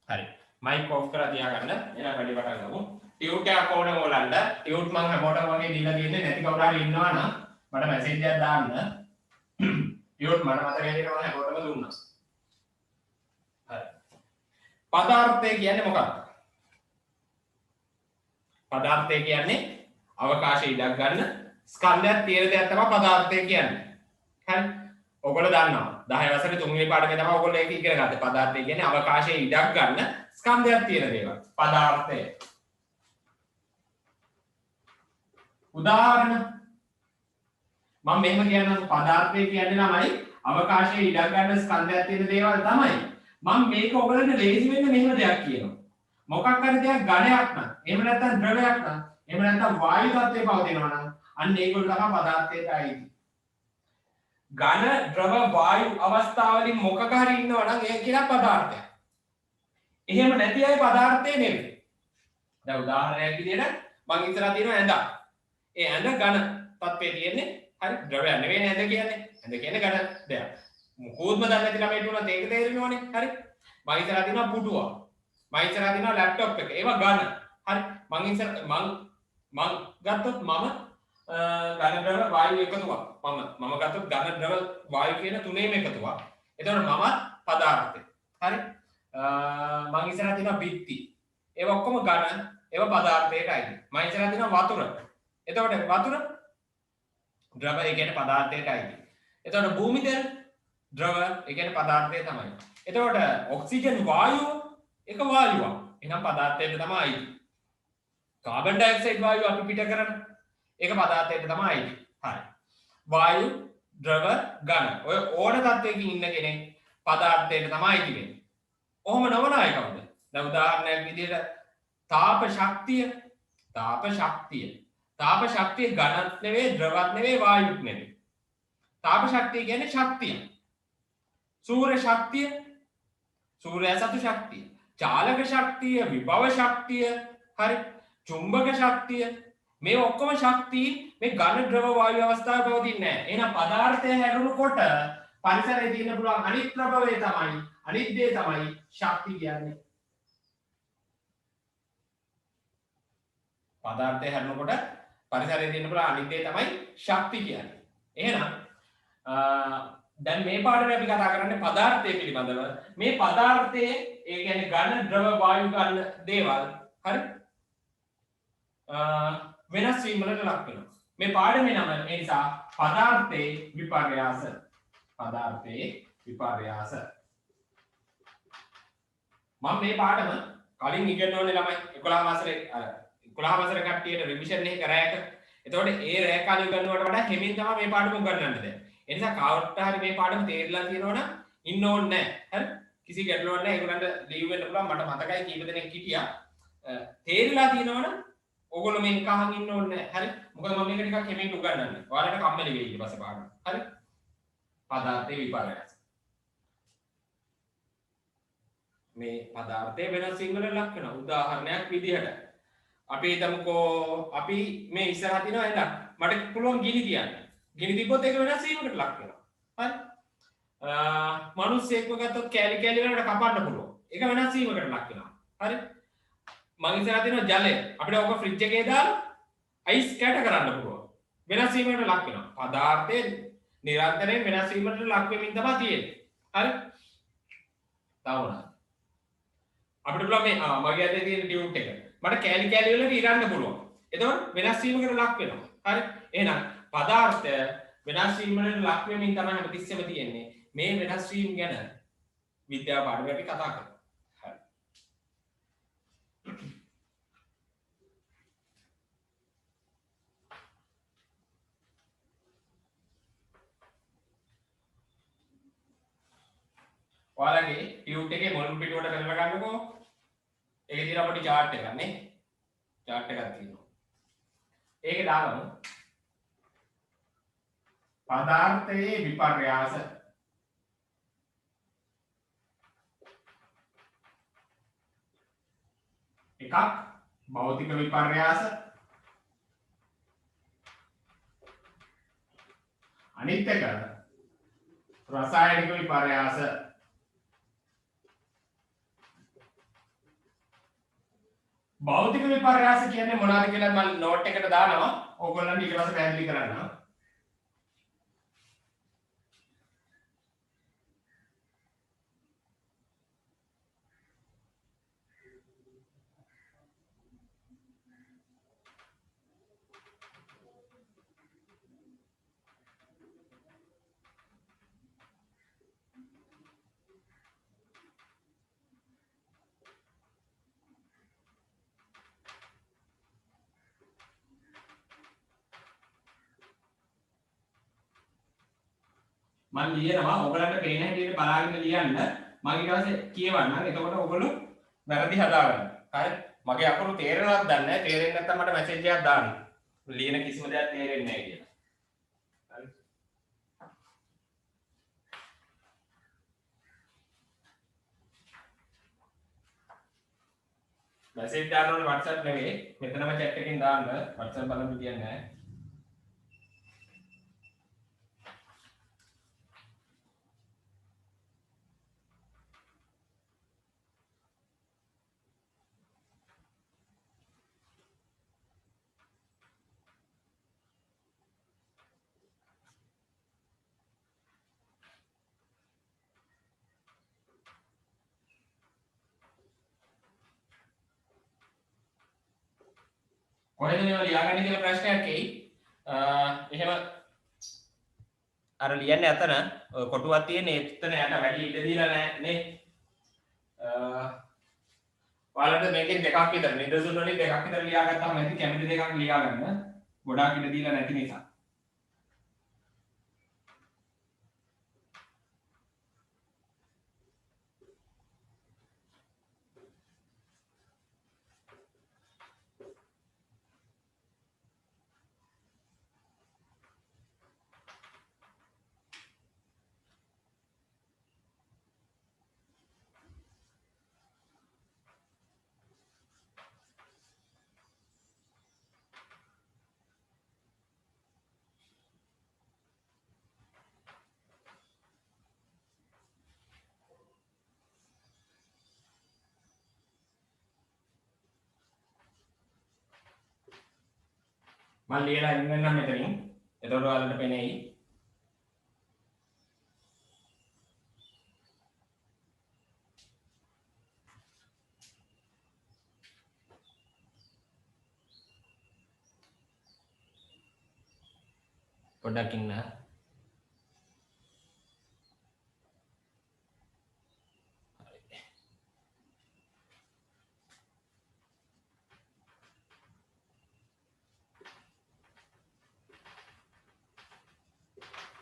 හරි. Mic of කරලා තියාගන්න. එහෙනම් වැඩි පටන් ගමු. ටියුට් එකක් ඕනේ ඕලන්ට. ටියුට් මම හැමෝටම වගේ දීලා තියෙන්නේ නැති කවුරු හරි ඉන්නවා නම් මට මැසේජ් එකක් දාන්න. ටියුට් මට මතක හැටියට මම හැමෝටම දුන්නා. හරි. පදාර්ථය කියන්නේ මොකක්ද? පදාර්ථය කියන්නේ අවකාශයේ ඉඩක් ගන්න ස්කන්ධයක් තියෙන දෙයක් තමයි පදාර්ථය කියන්නේ. හරි. ඔයගොල්ලෝ දන්නවා. 10 වසරේ 3 වෙනි පාඩමේ තමයි ඔයගොල්ලෝ ඒක ඉගෙන ගත්තේ. පදාර්ථය කියන්නේ අවකාශයේ ඉඩක් ගන්න ස්කන්ධයක් තියෙන දේවල්. පදාර්ථය. උදාහරණ මම මෙහෙම කියනවා පදාර්ථය කියන්නේ ළමයි අවකාශයේ ඉඩක් ගන්න ස්කන්ධයක් තියෙන දේවල් තමයි. මම මේක ඔයගොල්ලන්ට ලේසි වෙන්න මෙහෙම දෙයක් කියනවා. මොකක් හරි දෙයක් ඝනයක් නම් එහෙම නැත්නම් ද්‍රවයක් නම් එහෙම නැත්නම් වායු තත්ත්වයේ පවතිනවා නම් අන්න ඒගොල්ලෝ තමයි පදාර්ථයට අයිති. ඝන ද්‍රව වායු අවස්ථාවලින් මොකක හරි ඉන්නවා නම් ඒක කියන පදාර්ථයක්. එහෙම නැති අය පදාර්ථය නෙවෙයි. දැන් උදාහරණයක් විදිහට මම ඉස්සරහ තියෙන ඇඳක්. ඒ ඇඳ ඝන තත්ත්වයේ තියෙන්නේ හරි ද්‍රවයක් නෙවෙයි ඇඳ කියන්නේ. ඇඳ කියන්නේ ඝන දෙයක්. මොකෝත්ම දන්නේ නැති ළමයිට උනත් ඒක තේරෙනවනේ. හරි. මම ඉස්සරහ තියෙනවා පුටුවක්. මම ඉස්සරහ තියෙනවා ලැප්ටොප් එක. ඒවා ඝන. හරි. මං ගත්තොත් මම ඝන ද්‍රව වායු එකතුවක්. මම ගත්තොත් ඝන ද්‍රව වායු කියන තුනේම එකතුවක්. එතකොට මමත් පදාර්ථය. හරි. මං ඉස්සරහ තියෙනවා බිත්ති. ඒවා ඔක්කොම ඝන. ඒවා පදාර්ථයටයි. මං ඉස්සරහ තියෙනවා වතුර. එතකොට වතුර ද්‍රව ඒ කියන්නේ පදාර්ථයටයි. එතකොට භූමි තෙල් ද්‍රව ඒ කියන්නේ පදාර්ථය තමයි. එතකොට ඔක්සිජන් වායුව ඒක වායුවක්. එහෙනම් පදාර්ථයට තමයි අයිති. කාබන් ඩයොක්සයිඩ් වායුව අපි පිට කරන ඒක පදාර්ථයට තමයි අයිති. හරි. වායු ද්‍රව ඝන ඔය ඕන තත්වයකින් ඉන්න කෙනෙක් පදාර්ථයට තමයි අයිති වෙන්නේ. ඔහොම නොවන අය කවුද? දැන් උදාහරණයක් විදිහට තාප ශක්තිය ඝනත් නෙවෙයි ද්‍රවත් නෙවෙයි වායුත් නෙවෙයි. තාප ශක්තිය කියන්නේ ශක්තිය. සූර්ය ශක්තිය සූර්යයා සතු ශක්තිය. චාලක ශක්තිය විභව ශක්තිය හරි චුම්බක ශක්තිය මේ ඔක්කොම ශක්තිය මේ ඝන ද්‍රව වායු අවස්ථාවේ පවතින්නේ නැහැ. එහෙනම් පදාර්ථය හැරුණකොට පරිසරයේ තියෙන පුළුවන් අනිත් ප්‍රභවය තමයි අනිත් දේ තමයි ශක්තිය කියන්නේ. පදාර්ථය හැරුණකොට පරිසරයේ තියෙන පුළුවන් අනිත් දේ තමයි ශක්තිය කියන්නේ. එහෙනම් දැන් මේ පාඩමේ අපි කතා කරන්නේ පදාර්ථය පිළිබඳව. මේ පදාර්ථයේ ඒ කියන්නේ ඝන ද්‍රව වායු ගන්න දේවල් හරි වෙනස් වීම වලට ලක් වෙනවා. මේ පාඩමේ නම ඒ නිසා පදාර්ථයේ විපර්යාස. පදාර්ථයේ විපර්යාස. මම මේ පාඩම කලින් ඉගෙනවන්නේ ළමයි 11 වසරේ කට්ටියට රිවිෂන් එක කරායක. එතකොට ඒ රැය කාලේ උගන්වනවට වඩා හිමින් තමයි මේ පාඩම උගන්වන්නේ දැන්. ඒ නිසා කවුරුත් හරි මේ පාඩම තේරිලා තියෙනවනම් ඉන්න ඕනේ නැහැ. හරි? කිසි ගැටලුවක් නැහැ. ඒගොල්ලන්ට ලීව් වෙන්න පුළුවන්. මට මතකයි කීප දෙනෙක් හිටියා. තේරිලා තියෙනවනම් ඕගොල්ලෝ මේක අහන් ඉන්න ඕනේ නැහැ. හරි? මොකද මම මේක ටිකක් හිමින් උගන්වන්නේ. ඔයාලට කම්මැලි වෙයි ඊට පස්සේ පාඩම. හරි? පදාර්ථයේ විපර්යාස. මේ පදාර්ථය වෙනස් වීම වලට ලක් වෙනවා. උදාහරණයක් විදිහට අපි හිතමුකෝ අපි මේ ඉස්සරහ තියෙන ඇඳක්. මට පුළුවන් ගිනි තියන්න. ගිනි තිබ්බොත් ඒක වෙනස් වීමකට ලක් වෙනවා. හරි? මිනිස්සෙක්ව ගත්තොත් කැලි කැලි වලට කපන්න පුළුවන්. ඒක වෙනස් වීමකට ලක් වෙනවා. හරි? මං ඉස්සරහ තියෙන ජලය. අපිට ඕක ෆ්‍රිජ් එකේ දාලා අයිස් කැට කරන්න පුළුවන්. වෙනස් වීමකට ලක් වෙනවා. පදාර්ථය නිරන්තරයෙන් වෙනස් වීමකට ලක් වෙමින් තමයි තියෙන්නේ. හරි? තවුණා. අපිට පුළුවන් මේ මගේ අතේ තියෙන ටියුට් එක. මට කැලි කැලි වලට ඉරන්න පුළුවන්. එතකොට වෙනස් වීමකට ලක් වෙනවා. හරි? එහෙනම් පදාර්ථය වෙනස් වීම වලට ලක් වෙමින් තමයි හැමතිස්සෙම තියෙන්නේ. මේ වෙනස් වීම ගැන විද්‍යාව පාඩමේ අපි කතා කරමු. හරි. ඔයාලගේ ටියුට් එකේ මුල් පිටුවට කරලා ගන්නකෝ. ඒකේ තියෙන අපේ chart එකක් නේ. chart එකක් තියෙනවා. ඒකේ දාගමු. පදාර්ථයේ විපර්යාස. එකක් භෞතික විපර්යාස. අනිත් එක රසායනික විපර්යාස. භෞතික විපර්යාස කියන්නේ මොනවද කියලා මම නෝට් එකට දානවා. ඕගොල්ලන්ට ඊට පස්සේ පැහැදිලි කරන්න. මම ලියනවා ඔයගලන්ට පේන හැටියට බලාගෙන ලියන්න මම ඊට පස්සේ කියවන්නම් එතකොට ඔයගොල්ලෝ වැරදි හදාගන්න හරි මගේ අකුරු තේරෙනවද දන්නේ නැහැ තේරෙන්නේ නැත්නම් මට මැසේජ් එකක් දාන්න ලියන කිසිම දෙයක් තේරෙන්නේ නැහැ කියලා හරි මැසේජ් දාන්න ඕනේ WhatsApp නෙවෙයි මෙතනම chat එකකින් දාන්න WhatsApp බලන්න කියන්නේ නැහැ කොහෙද මේවා ලියාගන්නේ කියලා ප්‍රශ්නයක් එයි. එහෙම අර ලියන්නේ අතන කොටුවක් තියෙන එතන යට වැඩි ඉඩ දීලා නැහැ නේ. ඔයාලට මේකෙන් දෙකක් විතර නිදසුන් වලින් දෙකක් විතර ලියාගත්තාම ඇති කැමති දෙකක් ලියාගන්න. ගොඩාක් ඉඩ දීලා නැති නිසා. මම ලියලා ඉන්නම් මෙතනින්. එතකොට ඔයාලට පෙනෙයි. පොඩ්ඩක් ඉන්න.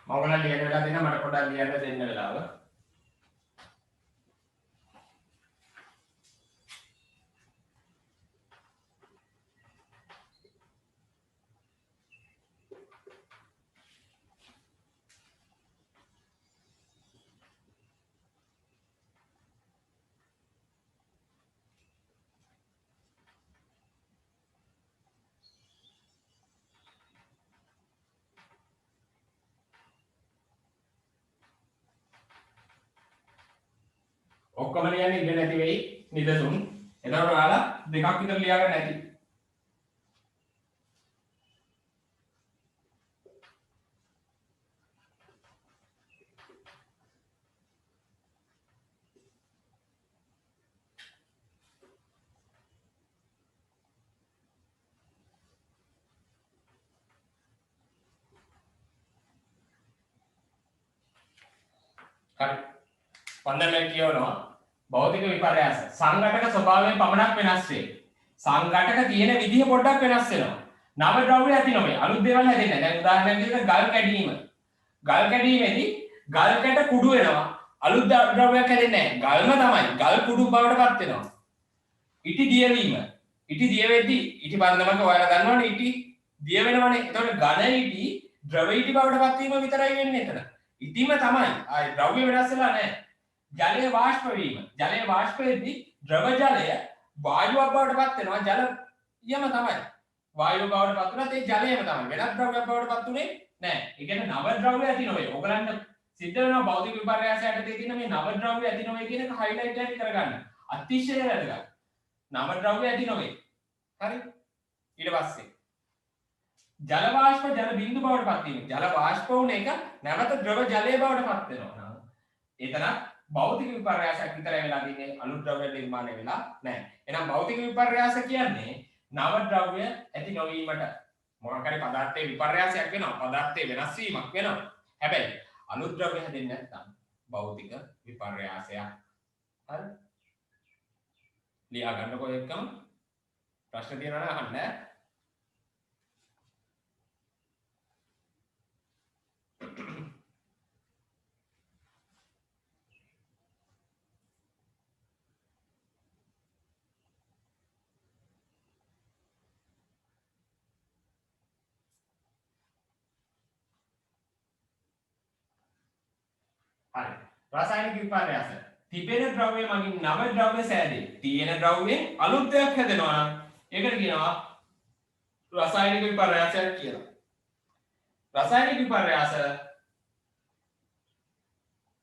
මම ඔයාලට ලියන වෙලාව දෙන්න මට පොඩ්ඩක් ලියන්න දෙන්න වෙලාව. ඔක්කොම ලියන්නේ ඉඳ නැති වෙයි නිදසුන්. එතකොට ඔයාලා දෙකක් විතර ලියාගන්න ඇති. හරි. වන්දනය කියනවා භෞතික විපර්යාස සංඝටක ස්වභාවයෙන් පමණක් වෙනස් වේ. සංඝටක තියෙන විදිහ පොඩ්ඩක් වෙනස් වෙනවා. නව ද්‍රව්‍ය ඇති නොවේ. අලුත් දේවල් හැදෙන්නේ නැහැ. දැන් උදාහරණයක් විදිහට ගල් කැඩීම. ගල් කැඩීමේදී ගල් කැට කුඩු වෙනවා. අලුත් ද්‍රව්‍යයක් හැදෙන්නේ නැහැ. ගල්ම තමයි. ගල් කුඩු බවට පත් වෙනවා. ඉටි දියවීම. ඉටි දිය වෙද්දී ඉටි පන්දමක ඔයාලා දන්නවනේ ඉටි දිය වෙනවනේ. එතකොට ඝන ඉටි ද්‍රව ඉටි බවට පත් වීම විතරයි වෙන්නේ එතන. ඉටිම තමයි. ආයි ද්‍රව්‍ය වෙනස් වෙලා නැහැ. ජලය වාෂ්ප වීම. ජලය වාෂ්ප වෙද්දී ද්‍රව ජලය වායුවක් බවට පත් වෙනවා. ජලයම තමයි. වායුව බවට පත් වුණත් ඒ ජලයම තමයි. වෙනත් ද්‍රව්‍යයක් බවට පත් උනේ නැහැ. ඒ කියන්නේ නව ද්‍රව්‍ය ඇති නොවේ. ඔයගලන්ට සිද්ධ වෙනවා භෞතික විපර්යාසයට තියෙන මේ නව ද්‍රව්‍ය ඇති නොවේ කියන එක හයිලයිට් එකක් කරගන්න. අතිශය වැදගත්. නව ද්‍රව්‍ය ඇති නොවේ. හරි. ඊට පස්සේ ජල වාෂ්ප ජල බිඳු බවට පත් වීම. ජල වාෂ්ප වුණ එක නැවත ද්‍රව ජලය බවට පත් වෙනවා. එතන භෞතික විපර්යාසයක් විතරයි වෙලා තින්නේ. අලුත් ද්‍රව්‍ය නිර්මාණය වෙලා නැහැ. එහෙනම් භෞතික විපර්යාස කියන්නේ නව ද්‍රව්‍ය ඇති නොවීමට මොකක් හරි පදාර්ථයේ විපර්යාසයක් වෙනවා. පදාර්ථයේ වෙනස් වීමක් වෙනවා. හැබැයි අලුත් ද්‍රව්‍ය හැදෙන්නේ නැත්නම් භෞතික විපර්යාසයක්. හරි. ලියා ගන්නකො එක්කම ප්‍රශ්න තියෙනවා නම් අහන්න. හරි. රසායනික විපර්යාස. තිබෙන ද්‍රව්‍ය මගින් නව ද්‍රව්‍ය සෑදේ. තියෙන ද්‍රව්‍යයෙන් අලුත් දෙයක් හැදෙනවා නම් ඒකට කියනවා රසායනික විපර්යාසයක් කියලා. රසායනික විපර්යාස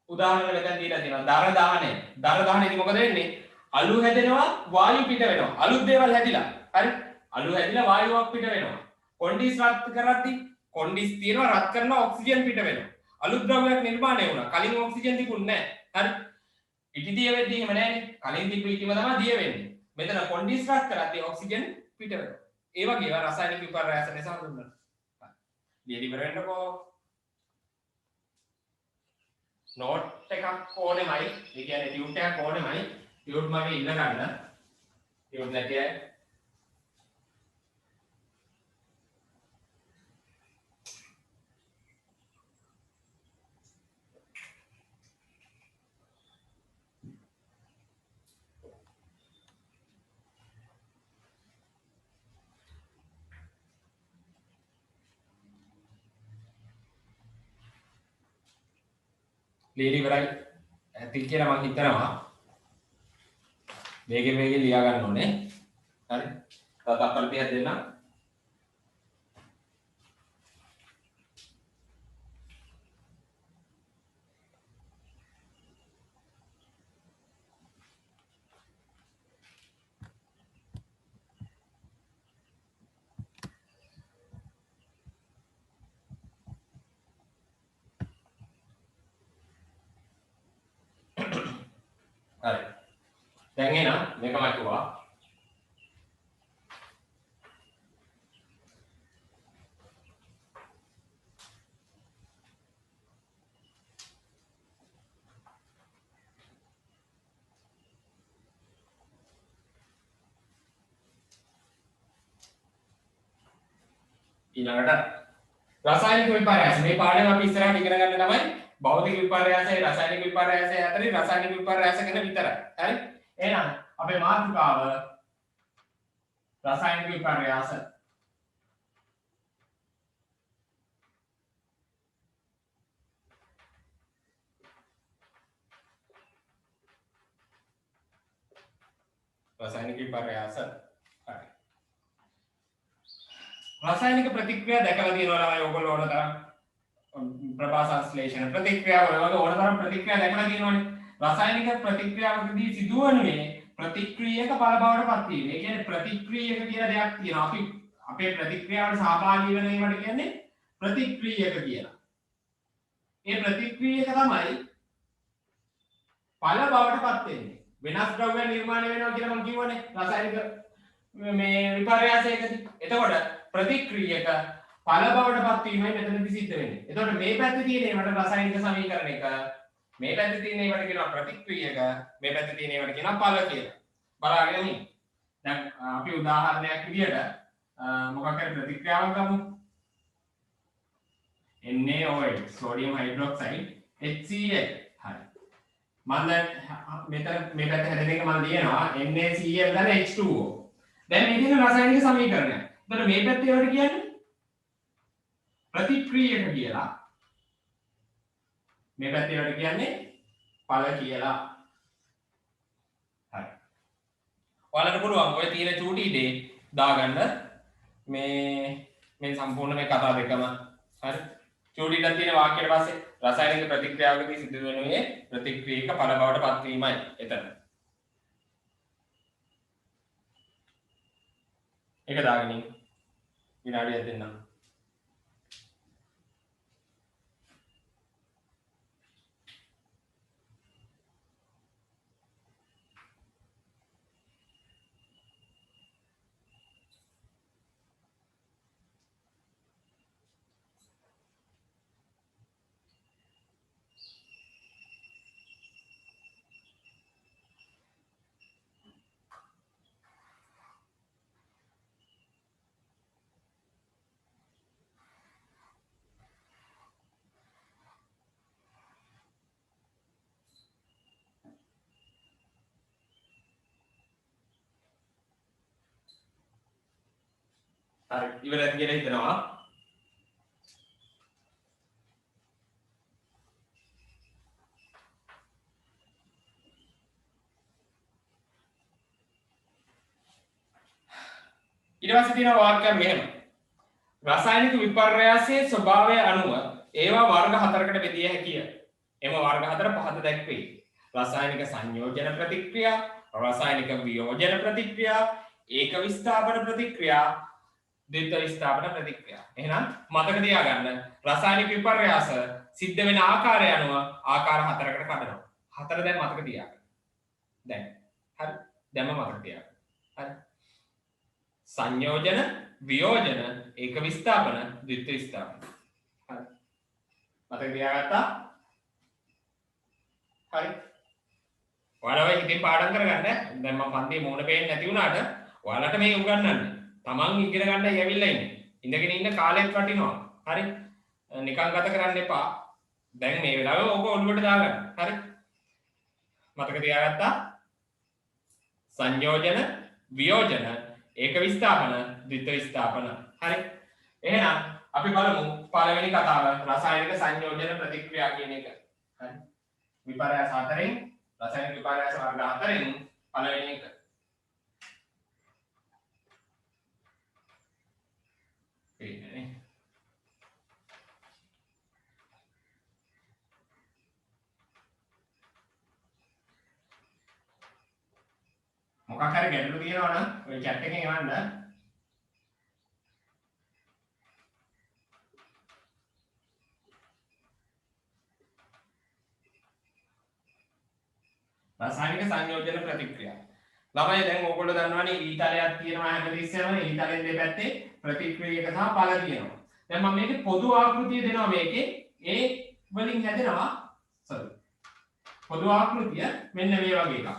උදාහරණ මෙතන දීලා තියෙනවා. දර දහනය. දර දහනයේදී මොකද වෙන්නේ? අලු හැදෙනවා වායු පිට වෙනවා. අලුත් දේවල් හැදිලා. හරි? අලු හැදිලා වායුවක් පිට වෙනවා. කොන්ඩිස් රත් කරද්දී කොන්ඩිස් තියෙනවා රත් කරනවා ඔක්සිජන් පිට වෙනවා. අලුත් ද්‍රව්‍යයක් නිර්මාණය වුණා. කලින් ඔක්සිජන් තිබුණේ නැහැ. හරි? ඉටි දිය වෙද්දී එහෙම නැහැනේ. කලින් තිබ්බ ඉටිම තමයි දිය වෙන්නේ. මෙතන කොන්ඩිස් රත් කරද්දී ඔක්සිජන් පිට වෙනවා. ඒ වගේ ඒවා රසායනික විපර්යාස නිසා හඳුන්වනවා. ලියලි ඉවර වෙන්නකෝ. නෝට් එකක් ඕනෙමයි. ඒ කියන්නේ ටියුට් එකක් ඕනෙමයි. ටියුට් මගේ ඉන්න ගන්න. ටියුට් නැති අය ලියලි ඉවරයි. ඇති කියලා මම හිතනවා. වේගෙන් ලියා ගන්න ඕනේ. හරි. තව තත්පර 30ක් දෙන්නම්. හරි. දැන් එනවා මේකම කිව්වා. ඊළඟට රසායනික විපර්යාස. මේ පාඩම අපි ඉස්සරහට ඉගෙන ගන්න තමයි භෞතික විපර්යාසය රසායනික විපර්යාසය අතරින් රසායනික විපර්යාස ගැන විතරයි. හරි? එහෙනම් අපේ මාතෘකාව රසායනික විපර්යාස. රසායනික විපර්යාස. හරි. රසායනික ප්‍රතික්‍රියා දැකලා තියෙනවා නම් ඔයගොල්ලෝ ඕන තරම් ප්‍රභා සංශ්ලේෂණ ප්‍රතික්‍රියාව වල ඕන තරම් ප්‍රතික්‍රියා දැකලා තියෙනවානේ. රසායනික ප්‍රතික්‍රියාවකදී සිදුවන්නේ ප්‍රතික්‍රියක ඵල බවට පත් වීම. ඒ කියන්නේ ප්‍රතික්‍රියක කියලා දෙයක් තියෙනවා. අපි අපේ ප්‍රතික්‍රියාවට සහභාගී වෙන ඒවට කියන්නේ ප්‍රතික්‍රියක කියලා. ඒ ප්‍රතික්‍රියක තමයි ඵල බවට පත් වෙන්නේ. වෙනස් ද්‍රව්‍ය නිර්මාණය වෙනවා කියලා මම කිව්වනේ රසායනික මේ විපර්යාසයකදී. එතකොට ප්‍රතික්‍රියක ඵල බවට පත් වීමයි මෙතනදී සිද්ධ වෙන්නේ. එතකොට මේ පැත්තේ තියෙන ඒවට රසායනික සමීකරණ එක, මේ පැත්තේ තියෙන ඒවට කියනවා ප්‍රතික්‍රියක, මේ පැත්තේ තියෙන ඒවට කියනවා ඵල කියලා. බලාගෙන ඉන්න. දැන් අපි උදාහරණයක් විදියට මොකක් හරි ප්‍රතික්‍රියාවක් ගමු. NaOH sodium hydroxide HCl. හරි. මම දැන් මෙතන මේ පැත්ත හැදෙන එක මම ලියනවා NaCl දැන් H2O. දැන් මේ තියෙන රසායනික සමීකරණය. එතකොට මේ පැත්තේ ඒවට කියන්නේ ප්‍රතික්‍රියක කියලා. මේ පැත්තේ ඒවට කියන්නේ ඵල කියලා. හරි. ඔයාලට පුළුවන් ඔය තියෙන චූටි ඉදේ දාගන්න මේ සම්පූර්ණ මේ කතා දෙකම. හරි. චූටි ඉදන් තියෙන වාක්‍යයට පස්සේ රසායනික ප්‍රතික්‍රියාවකදී සිදු වෙනුයේ ප්‍රතික්‍රියක ඵල බවට පත් වීමයි එතන. ඒක දාගෙන ඉන්න. විනාඩියක් දෙන්නම්. හරි ඉවරයි කියලා හිතනවා. ඊට පස්සේ තියෙන වාක්‍යයක් මෙහෙම. රසායනික විපර්යාසයේ ස්වභාවය අනුව ඒවා වර්ග හතරකට බෙදිය හැකිය. එම වර්ග හතර පහත දැක්වේ. රසායනික සංයෝජන ප්‍රතික්‍රියා, රසායනික වියෝජන ප්‍රතික්‍රියා, ඒක විස්ථාපන ප්‍රතික්‍රියා, ද්විත විස්ථාපන ප්‍රතික්‍රියා. එහෙනම් මතක තියාගන්න රසායනික විපර්යාස සිද්ධ වෙන ආකාරය අනුව ආකාර හතරකට කඩනවා. හතර දැන් මතක තියාගන්න. දැන් හරි. දැන්ම මතක තියාගන්න. හරි. සංයෝජන, වියෝජන, ඒක විස්ථාපන, ද්විත විස්ථාපන. හරි. මතක තියාගත්තා? හරි. ඔයාලා හිතින් පාඩම් කරගන්න. දැන් මම පන්තියේ මූණ පේන්නේ නැති වුණාට ඔයාලට මේ උගන්වන්නේ. තමන් ඉගෙන ගන්නයි ඇවිල්ලා ඉන්නේ. ඉඳගෙන ඉන්න කාලෙත් වටිනවා. හරි. නිකන් ගත කරන්න එපා. දැන් මේ වෙලාවේ ඕක ඔළුවට දාගන්න. හරි. මතක තියාගත්තා? සංයෝජන, වියෝජන, ඒක විස්ථාපන, ද්විත විස්ථාපන. හරි. එහෙනම් අපි බලමු පළවෙනි කතාව රසායනික සංයෝජන ප්‍රතික්‍රියා කියන එක. හරි. විපර්යාස හතරෙන් රසායනික විපර්යාස වර්ග හතරෙන් පළවෙනි එක. පේන්නේ. මොකක් හරි ගැටලු තියෙනවා නම් ඔය chat එකෙන් එවන්න. රසායනික සංයෝජන ප්‍රතික්‍රියා. ළමයි දැන් ඕගොල්ලෝ දන්නවනේ ඊතලයක් තියෙනවා හැමතිස්සෙම ඊතලෙන් දෙපැත්තේ ප්‍රතික්‍රියක සහ ඵල තියෙනවා. දැන් මම මේකේ පොදු ආකෘතිය දෙනවා මේකේ A වලින් හැදෙනවා පොදු ආකෘතිය මෙන්න මේ වගේ එකක්.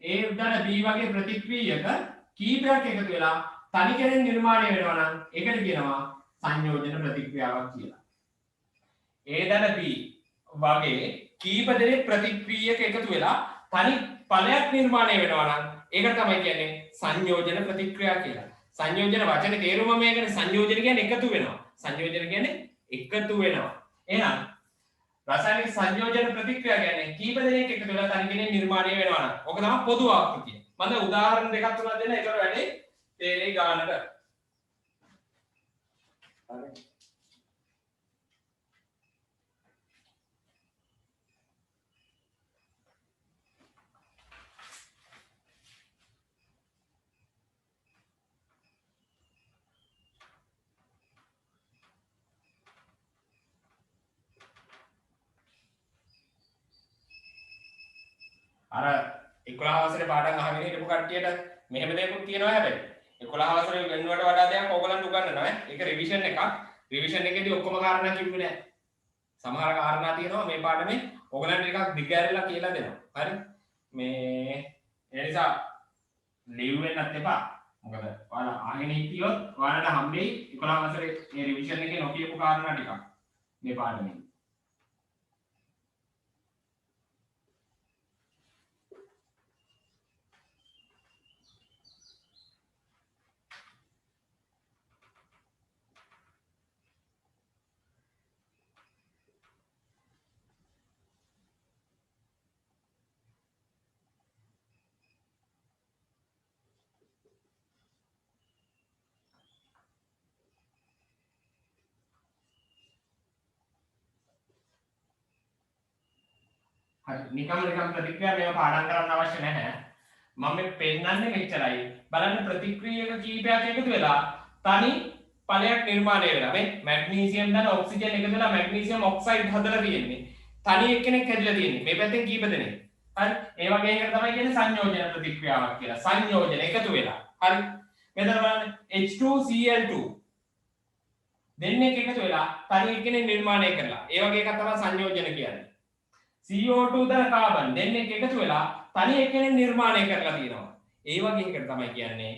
A උඩට B වගේ ප්‍රතික්‍රියක කීපයක් එකතු වෙලා තනි කෙනෙක් නිර්මාණය වෙනවා නම් ඒකට කියනවා සංයෝජන ප්‍රතික්‍රියාවක් කියලා. A දන B වගේ කීප දෙනෙක් ප්‍රතික්‍රියක එකතු වෙලා තනි ඵලයක් නිර්මාණය වෙනවා නම් ඒකට තමයි කියන්නේ සංයෝජන ප්‍රතික්‍රියා කියලා. සංයෝජන වචනේ තේරුම මේකනේ. සංයෝජන කියන්නේ එකතු වෙනවා. සංයෝජන කියන්නේ එකතු වෙනවා. එහෙනම් රසායනික සංයෝජන ප්‍රතික්‍රියා කියන්නේ කීප දෙනෙක් එකතු වෙලා තනි කෙනෙක් නිර්මාණය වෙනවා නම්. ඔක තමයි පොදු ආකෘතිය. මම දැන් උදාහරණ දෙකක් තුනක් දෙන්න ඒකට වැඩි තේරෙයි ගන්නට. හරි. අර 11 වසරේ පාඩම් අහගෙන ඉඳපු කට්ටියට මෙහෙම දෙයක්ත් තියෙනවා හැබැයි 11 වසරේ වෙනුවට වඩා දෙයක් ඕගලන්ට උගන්වනවා ඈ. ඒක රිවිෂන් එකක්. රිවිෂන් එකේදී ඔක්කොම කාරණා කිව්වේ නෑ. සමහර කාරණා තියෙනවා මේ පාඩමේ ඕගලන්ට ටිකක් දිගහැරලා කියලා දෙනවා. හරි. මේ ඒ නිසා ලීව් වෙන්නත් එපා. මොකද ඔයාලා අහගෙන හිටියොත් ඔයාලට හම්බෙයි 11 වසරේ මේ රිවිෂන් එකේ නොකියපු කාරණා ටිකක් මේ පාඩමේ. හරි නිකම් ප්‍රතික්‍රියා මේව පාඩම් කරන්න අවශ්‍ය නැහැ. මම මේ පෙන්නන්නේ මෙච්චරයි. බලන්න ප්‍රතික්‍රියක කීපයක් එකතු වෙලා තනි ඵලයක් නිර්මාණය වෙලා. මේ මැග්නීසියම් දැන් ඔක්සිජන් එකතු වෙලා මැග්නීසියම් ඔක්සයිඩ් හදලා තියෙන්නේ. තනි එක්කෙනෙක් හැදිලා තියෙන්නේ. මේ පැත්තෙන් කීප දෙනෙක්. හරි. ඒ වගේ එකකට තමයි කියන්නේ සංයෝජන ප්‍රතික්‍රියාවක් කියලා. සංයෝජන එකතු වෙලා. හරි. මෙතන බලන්න H2Cl2 දෙන්නෙක් එකතු වෙලා තනි එක්කෙනෙක් නිර්මාණය කරලා. ඒ වගේ එකක් තමයි සංයෝජන කියන්නේ. CO2 දර කාබන් දෙන්නෙක් එකතු වෙලා තනි එක්කෙනෙක් නිර්මාණය කරලා තියෙනවා. ඒ වගේ එකකට තමයි කියන්නේ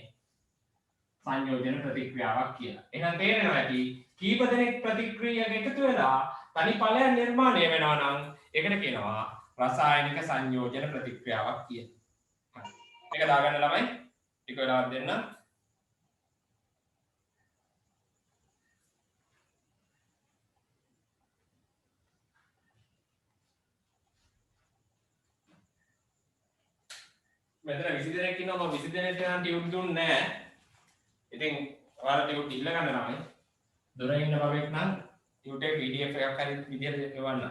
සංයෝජන ප්‍රතික්‍රියාවක් කියලා. එහෙනම් තේරෙනවා ඇති කීප දෙනෙක් ප්‍රතික්‍රියාවක් එකතු වෙලා තනි ඵලයක් නිර්මාණය වෙනවා නම් ඒකට කියනවා රසායනික සංයෝජන ප්‍රතික්‍රියාවක් කියලා. හරි. මේක දාගන්න ළමයි ටික වෙලාවක් දෙන්න. මෙතන 20 දෙනෙක් ඉන්නවා මම 20 දෙනෙක්ට නම් ටියුට් දුන්නේ නැහැ. ඉතින් ඔයාලා ටියුට් ඉල්ල ගන්න ළමයි. දොර ඉන්න බබෙක් නම් ටියුට් එක PDF එකක් හරි විදියට එවන්න.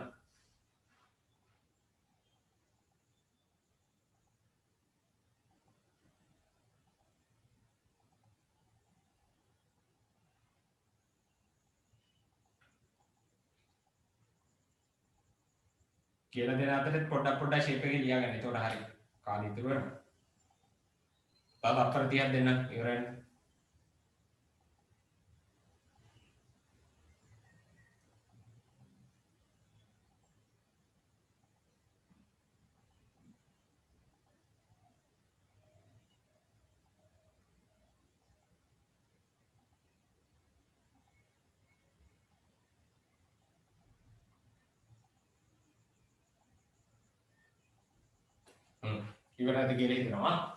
කියලා දෙන අතරේ පොඩ්ඩක් ෂේප් එකේ ලියා ගන්න. ඒතකොට හරි. කාලය ඉතුරු වෙනවා. තව අක්කර 30ක් දෙන්න ඉවරයි. ඉවරද කියලා හිතනවා.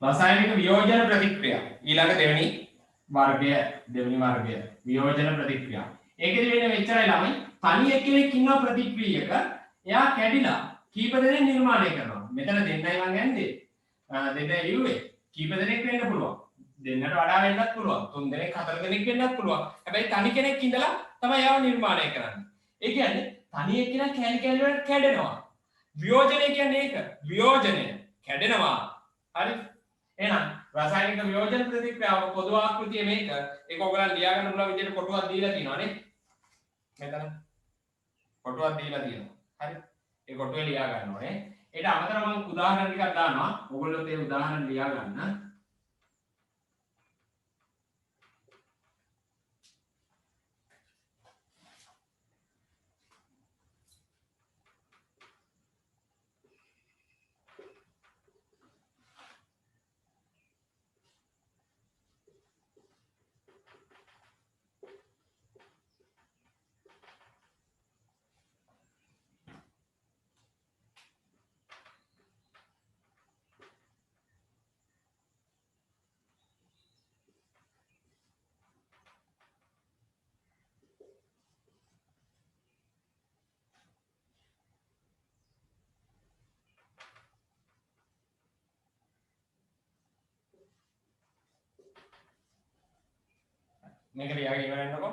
රසායනික වියෝජන ප්‍රතික්‍රියා ඊළඟ දෙවෙනි වර්ගය වියෝජන ප්‍රතික්‍රියා. ඒකෙදි වෙන්නේ මෙච්චරයි ළමයි. තනි එක්කෙනෙක් ඉන්නවා ප්‍රතික්‍රියක. එයා කැඩිලා කීප දෙනෙක් නිර්මාණය කරනවා. මෙතන දෙන්නයි මං ගන්නේ. දෙන්නයි ලියුවේ. කීප දෙනෙක් වෙන්න පුළුවන්. දෙන්නට වඩා වෙන්නත් පුළුවන්. තුන් දෙනෙක් හතර දෙනෙක් වෙන්නත් පුළුවන්. හැබැයි තනි කෙනෙක් ඉඳලා තමයි යාව නිර්මාණය කරන්නේ. ඒ කියන්නේ තනි එක්කෙනා කැලි කැලි වලට කැඩෙනවා. වියෝජනය කියන්නේ ඒක. වියෝජනය කැඩෙනවා. හරි. එහෙනම් රසායනික වියෝජන ප්‍රතික්‍රියාව පොදු ආකෘතිය මේක. ඒක ඔයගලන් ලියා ගන්න පුළුවන් විදිහට කොටුවක් දීලා තියෙනවා නේ. මෙතන කොටුවක් දීලා තියෙනවා. හරි. ඒ කොටුවේ ලියා ගන්න ඕනේ. ඊට අමතරව මම උදාහරණ ටිකක් දානවා. ඔයගොල්ලෝ ඒ උදාහරණ ලියා ගන්න. මේක ලියාගෙන ඉවරන්නකො.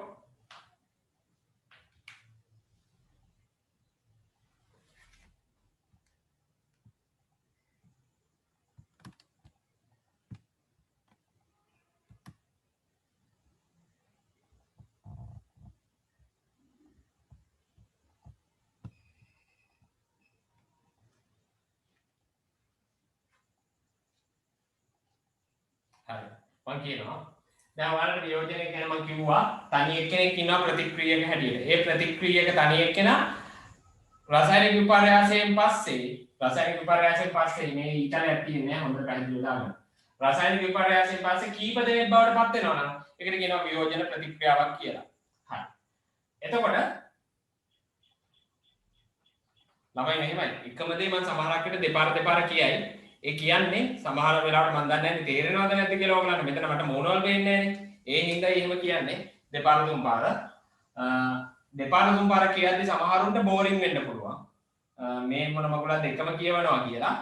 හරි. මම කියනවා දැන් ඔයාලට වියෝජනය ගැන මම කිව්වා තනි එක්කෙනෙක් ඉන්නවා ප්‍රතික්‍රියක හැටියට. ඒ ප්‍රතික්‍රියක තනි එක්කෙනා රසායනික විපර්යාසයෙන් පස්සේ මේ ඊටලයක් තියෙන්නේ හොඳට පැහැදිලිව දාගන්න. රසායනික විපර්යාසයෙන් පස්සේ කීප දෙනෙක් බවට පත් වෙනවා නම් ඒකට කියනවා වියෝජන ප්‍රතික්‍රියාවක් කියලා. හරි. එතකොට ළමයි මෙහෙමයි. එකම දේ මම සමහරක් විට දෙපාර කියයි. ඒ කියන්නේ සමහර වෙලාවට මම දන්නේ නැහැ තේරෙනවද නැද්ද කියලා ඔයගලන්ට. මෙතන මට මොනවල් වෙන්නේ නැහැ. ඒ හින්දා එහෙම කියන්නේ දෙපාර තුන් පාර කියද්දි සමහරුන්ට බෝරින් වෙන්න පුළුවන්. මේ මොන මගුලක් දෙකම කියවනවා කියලා.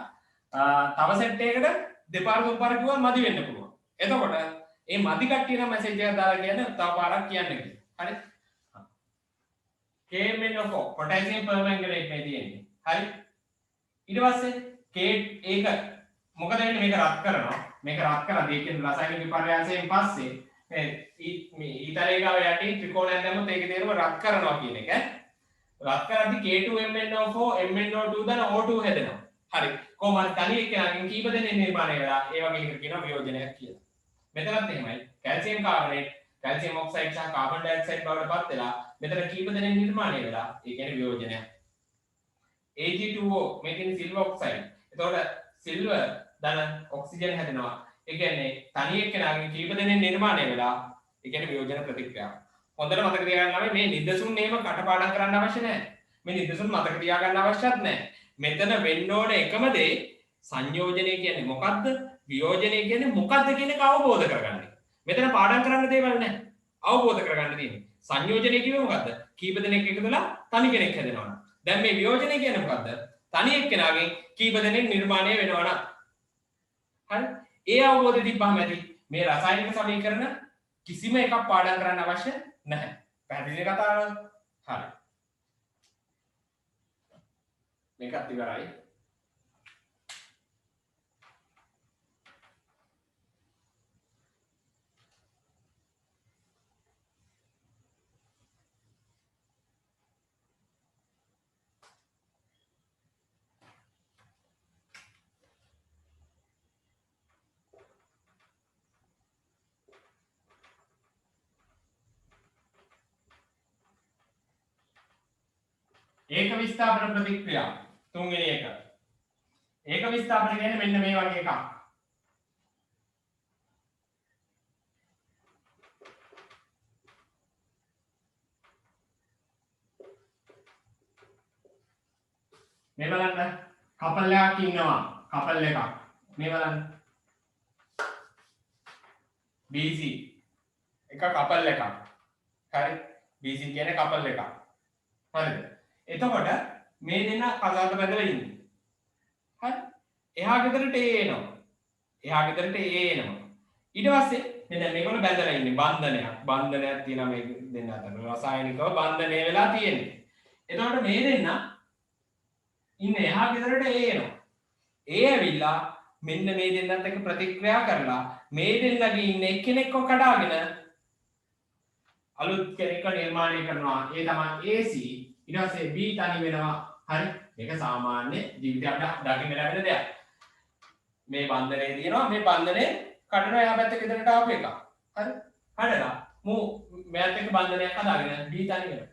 තව සෙට් එකකට දෙපාර තුන්පාර කිව්වම මදි වෙන්න පුළුවන්. එතකොට මේ මදි කට්ටිය නම් මැසේජ් එකක් දාලා කියන්නේ තව පාරක් කියන්න කියලා. හරි? KMnO4 potassium permanganate මේ තියෙන්නේ. හරි? ඊට පස්සේ K ඒක මොකද වෙන්නේ මේක රත් කරනවා. මේක රත් කරලා ඒ කියන්නේ රසායනික විපර්යාසයෙන් පස්සේ මේ ඊතරේ ගාව යටින් ත්‍රිකෝණයක් දැම්මොත් ඒකේ තේරුම රත් කරනවා කියන එක. රත් කරද්දි K2MnO4 MnO2 දාන O2 හැදෙනවා. හරි. කොහොමද තනි එක්කෙනාගෙන් කීප දෙනෙක් නිර්මාණය වෙලා ඒ වගේ එකක් කියනවා වියෝජනයක් කියලා. මෙතනත් එහෙමයි. කැල්සියම් කාබනේට්, කැල්සියම් ඔක්සයිඩ් සහ කාබන් ඩයොක්සයිඩ් බවට පත් වෙලා මෙතන කීප දෙනෙක් නිර්මාණය වෙලා ඒ කියන්නේ වියෝජනයක්. Ag2O මේ තියෙන සිල්වර් ඔක්සයිඩ්. එතකොට සිල්වර් ධන ඔක්සිජන් හැදෙනවා. ඒ කියන්නේ තනි එක්කෙනාගෙන් කීප දෙනෙක් නිර්මාණය වෙලා ඒ කියන්නේ වියෝජන ප්‍රතික්‍රියාව. හොඳට මතක තියාගන්න මේ නිදසුන් එහෙම කටපාඩම් කරන්න අවශ්‍ය නැහැ. මේ නිදසුන් මතක තියාගන්න අවශ්‍යත් නැහැ. මෙතන වෙන්න ඕන එකම දේ සංයෝජනය කියන්නේ මොකද්ද? වියෝජනය කියන්නේ මොකද්ද කියන එක අවබෝධ කරගන්න. මෙතන පාඩම් කරන්න දේවල් නැහැ. අවබෝධ කරගන්න තියෙන්නේ. සංයෝජනය කියන්නේ මොකද්ද? කීප දෙනෙක් එකතුලා තනි කෙනෙක් හැදෙනවා. දැන් මේ වියෝජනය කියන්නේ මොකද්ද? තනි එක්කෙනාගෙන් කීප දෙනෙක් නිර්මාණය වෙනවා නම්. හරි? ඒ අවබෝධය තිබ්බම ඇති මේ රසායනික සමීකරණ කිසිම එකක් පාඩම් කරන්න අවශ්‍ය නැහැ. පැහැදිලි කතාව? හරි. මේකත් ඉවරයි. ඒක විස්ථාපන ප්‍රතික්‍රියාව තුන්වෙනි එක. ඒක විස්ථාපන කියන්නේ මෙන්න මේ වගේ එකක්. මේ බලන්න කපල් එකක් ඉන්නවා. කපල් එකක්. මේ බලන්න. BC එක කපල් එකක්. හරි? BC කියන්නේ කපල් එකක්. හරිද? එතකොට මේ දෙන්න කසාද බැඳලා ඉන්නේ. හරි? එහා ගෙදරට A එනවා. එහා ගෙදරට A එනවා. ඊට පස්සේ මේ දැන් මේගොල්ලෝ බැඳලා ඉන්නේ බන්ධනයක්. බන්ධනයක් තියෙනවා මේ දෙන්න අතර. රසායනිකව බන්ධනය වෙලා තියෙන්නේ. එතකොට මේ දෙන්න ඉන්නේ එහා ගෙදරට A එනවා. A ඇවිල්ලා මෙන්න මේ දෙන්නත් එක්ක ප්‍රතික්‍රියා කරලා මේ දෙන්නගේ ඉන්න එක්කෙනෙක්ව කඩාගෙන අලුත් කෙනෙක්ව නිර්මාණය කරනවා. ඒ තමයි AC. ඊට පස්සේ B තනි වෙනවා. හරි? මේක සාමාන්‍ය ජීවිතයට දකින්න ලැබෙන දෙයක්. මේ බන්ධනේ තියෙනවා. මේ බන්ධනේ කඩනවා එහා පැත්තේ ගෙදරට ආපු එක. හරි? කඩලා මූ මෙයාත් එක්ක බන්ධනයක් හදාගෙන B තනි වෙනවා.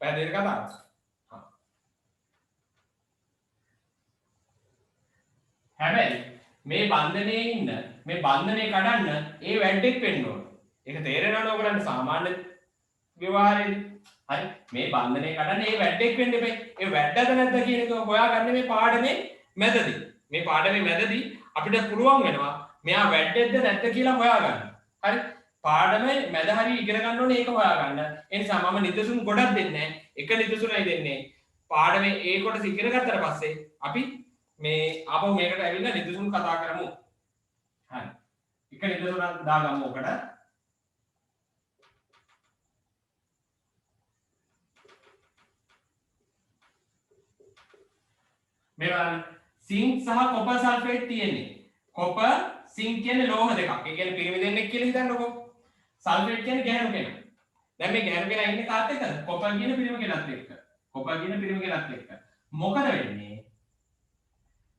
පැහැදිලි කතාවක්. හැබැයි මේ බන්ධනයේ ඉන්න මේ බන්ධනය කඩන්න ඒ වැඩෙක් වෙන්න ඕන. ඒක තේරෙනවද ඔයගලන්ට සාමාන්‍ය ව්‍යවහාරයේදී? හරි මේ බන්ධනය කඩන්න ඒ වැඩෙක් වෙන්න එපේ. ඒ වැඩද නැද්ද කියන එක හොයාගන්න මේ පාඩමේ මැදදී. මේ පාඩමේ මැදදී අපිට පුළුවන් වෙනවා මෙයා වැඩෙක්ද නැද්ද කියලා හොයාගන්න. හරි පාඩමේ මැද හරිය ඉගෙන ගන්න ඕනේ ඒක හොයාගන්න. ඒ නිසා මම නිදසුන් ගොඩක් දෙන්නේ නැහැ. එක නිදසුනයි දෙන්නේ. පාඩමේ ඒ කොටස ඉගෙන ගත්තට පස්සේ අපි මේ ආපහු මේකට ඇවිල්ලා නිදසුන් කතා කරමු. හරි. එක නිදසුනක් දාගමු ඔකට. මේ බලන්න සිංක් සහ කොපර් සල්ෆේට් තියෙන්නේ. කොපර් සිංක් කියන්නේ ලෝහ දෙකක්. ඒ කියන්නේ පිරිමි දෙන්නෙක් කියලා හිතන්නකෝ. සල්ෆේට් කියන්නේ ගැහැණු කෙනා. දැන් මේ ගැහැණු කෙනා ඉන්නේ කාත් එක්කද? කොපර් කියන පිරිමි කෙනත් එක්ක. කොපර් කියන පිරිමි කෙනත් එක්ක. මොකද වෙන්නේ?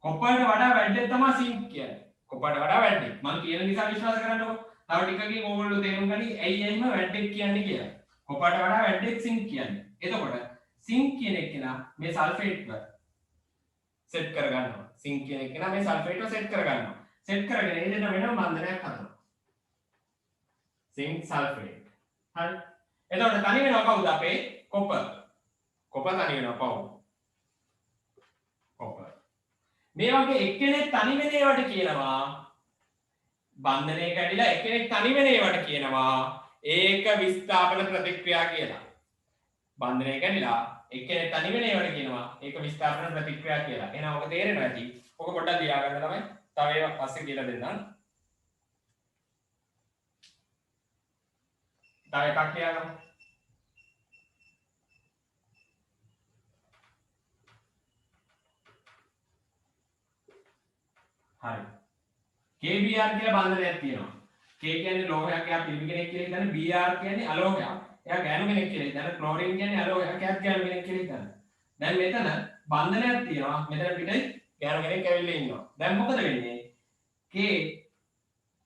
කොපර්ට වඩා වැඩේ තමයි සිංක් කියන්නේ. කොපර්ට වඩා වැඩේ. මම කියන නිසා විශ්වාස කරන්නකෝ. තව ටිකකින් ඕගොල්ලෝ තේරුම් ගනි ඇයි එහෙම වැඩේ කියන්නේ කියලා. කොපර්ට වඩා වැඩේ සිංක් කියන්නේ. එතකොට සිංක් කියන එක මේ සල්ෆේට් වල සෙට් කරගන්නවා. සිංක් කියන එක මේ සල්ෆේට් වල සෙට් කරගන්නවා. සෙට් කරගෙන ඒ දෙන්න වෙනම බන්ධනයක් හදනවා. Sync sulphate. හරි. එතකොට තනි වෙනවා කවුද අපේ කොපර්. කොපර් තනි වෙනවා කවුද? කොපර්. මේ වගේ එක්කෙනෙක් තනි වෙන ඒවට කියනවා බන්ධනය කැඩිලා එක්කෙනෙක් තනි වෙන ඒවට කියනවා ඒක විස්ථාපන ප්‍රතික්‍රියා කියලා. බන්ධනය කැඩිලා එක්කෙනෙක් තනි වෙන ඒවට කියනවා ඒක විස්ථාපන ප්‍රතික්‍රියා කියලා. එහෙනම් ඔක තේරෙනවා ඇති. ඔක පොඩ්ඩක් ලියා ගන්න තමයි. තව ඒවා පස්සේ කියලා දෙන්නම්. තව එකක් ලියා ගමු. හරි. KBr කියලා බන්ධනයක් තියෙනවා. K කියන්නේ ලෝහයක්, එයා පිරිමි කෙනෙක් කියලා හිතන්න. Br කියන්නේ අලෝහයක්. එයා ගෑනු කෙනෙක් කියලා හිතන්න. ක්ලෝරින් කියන්නේ අලෝහයක්, එයාත් ගෑනු කෙනෙක් කියලා හිතන්න. දැන් මෙතන බන්ධනයක් තියෙනවා. මෙතන පිටේ ගෑනු කෙනෙක් ඇවිල්ලා ඉන්නවා. දැන් මොකද වෙන්නේ? K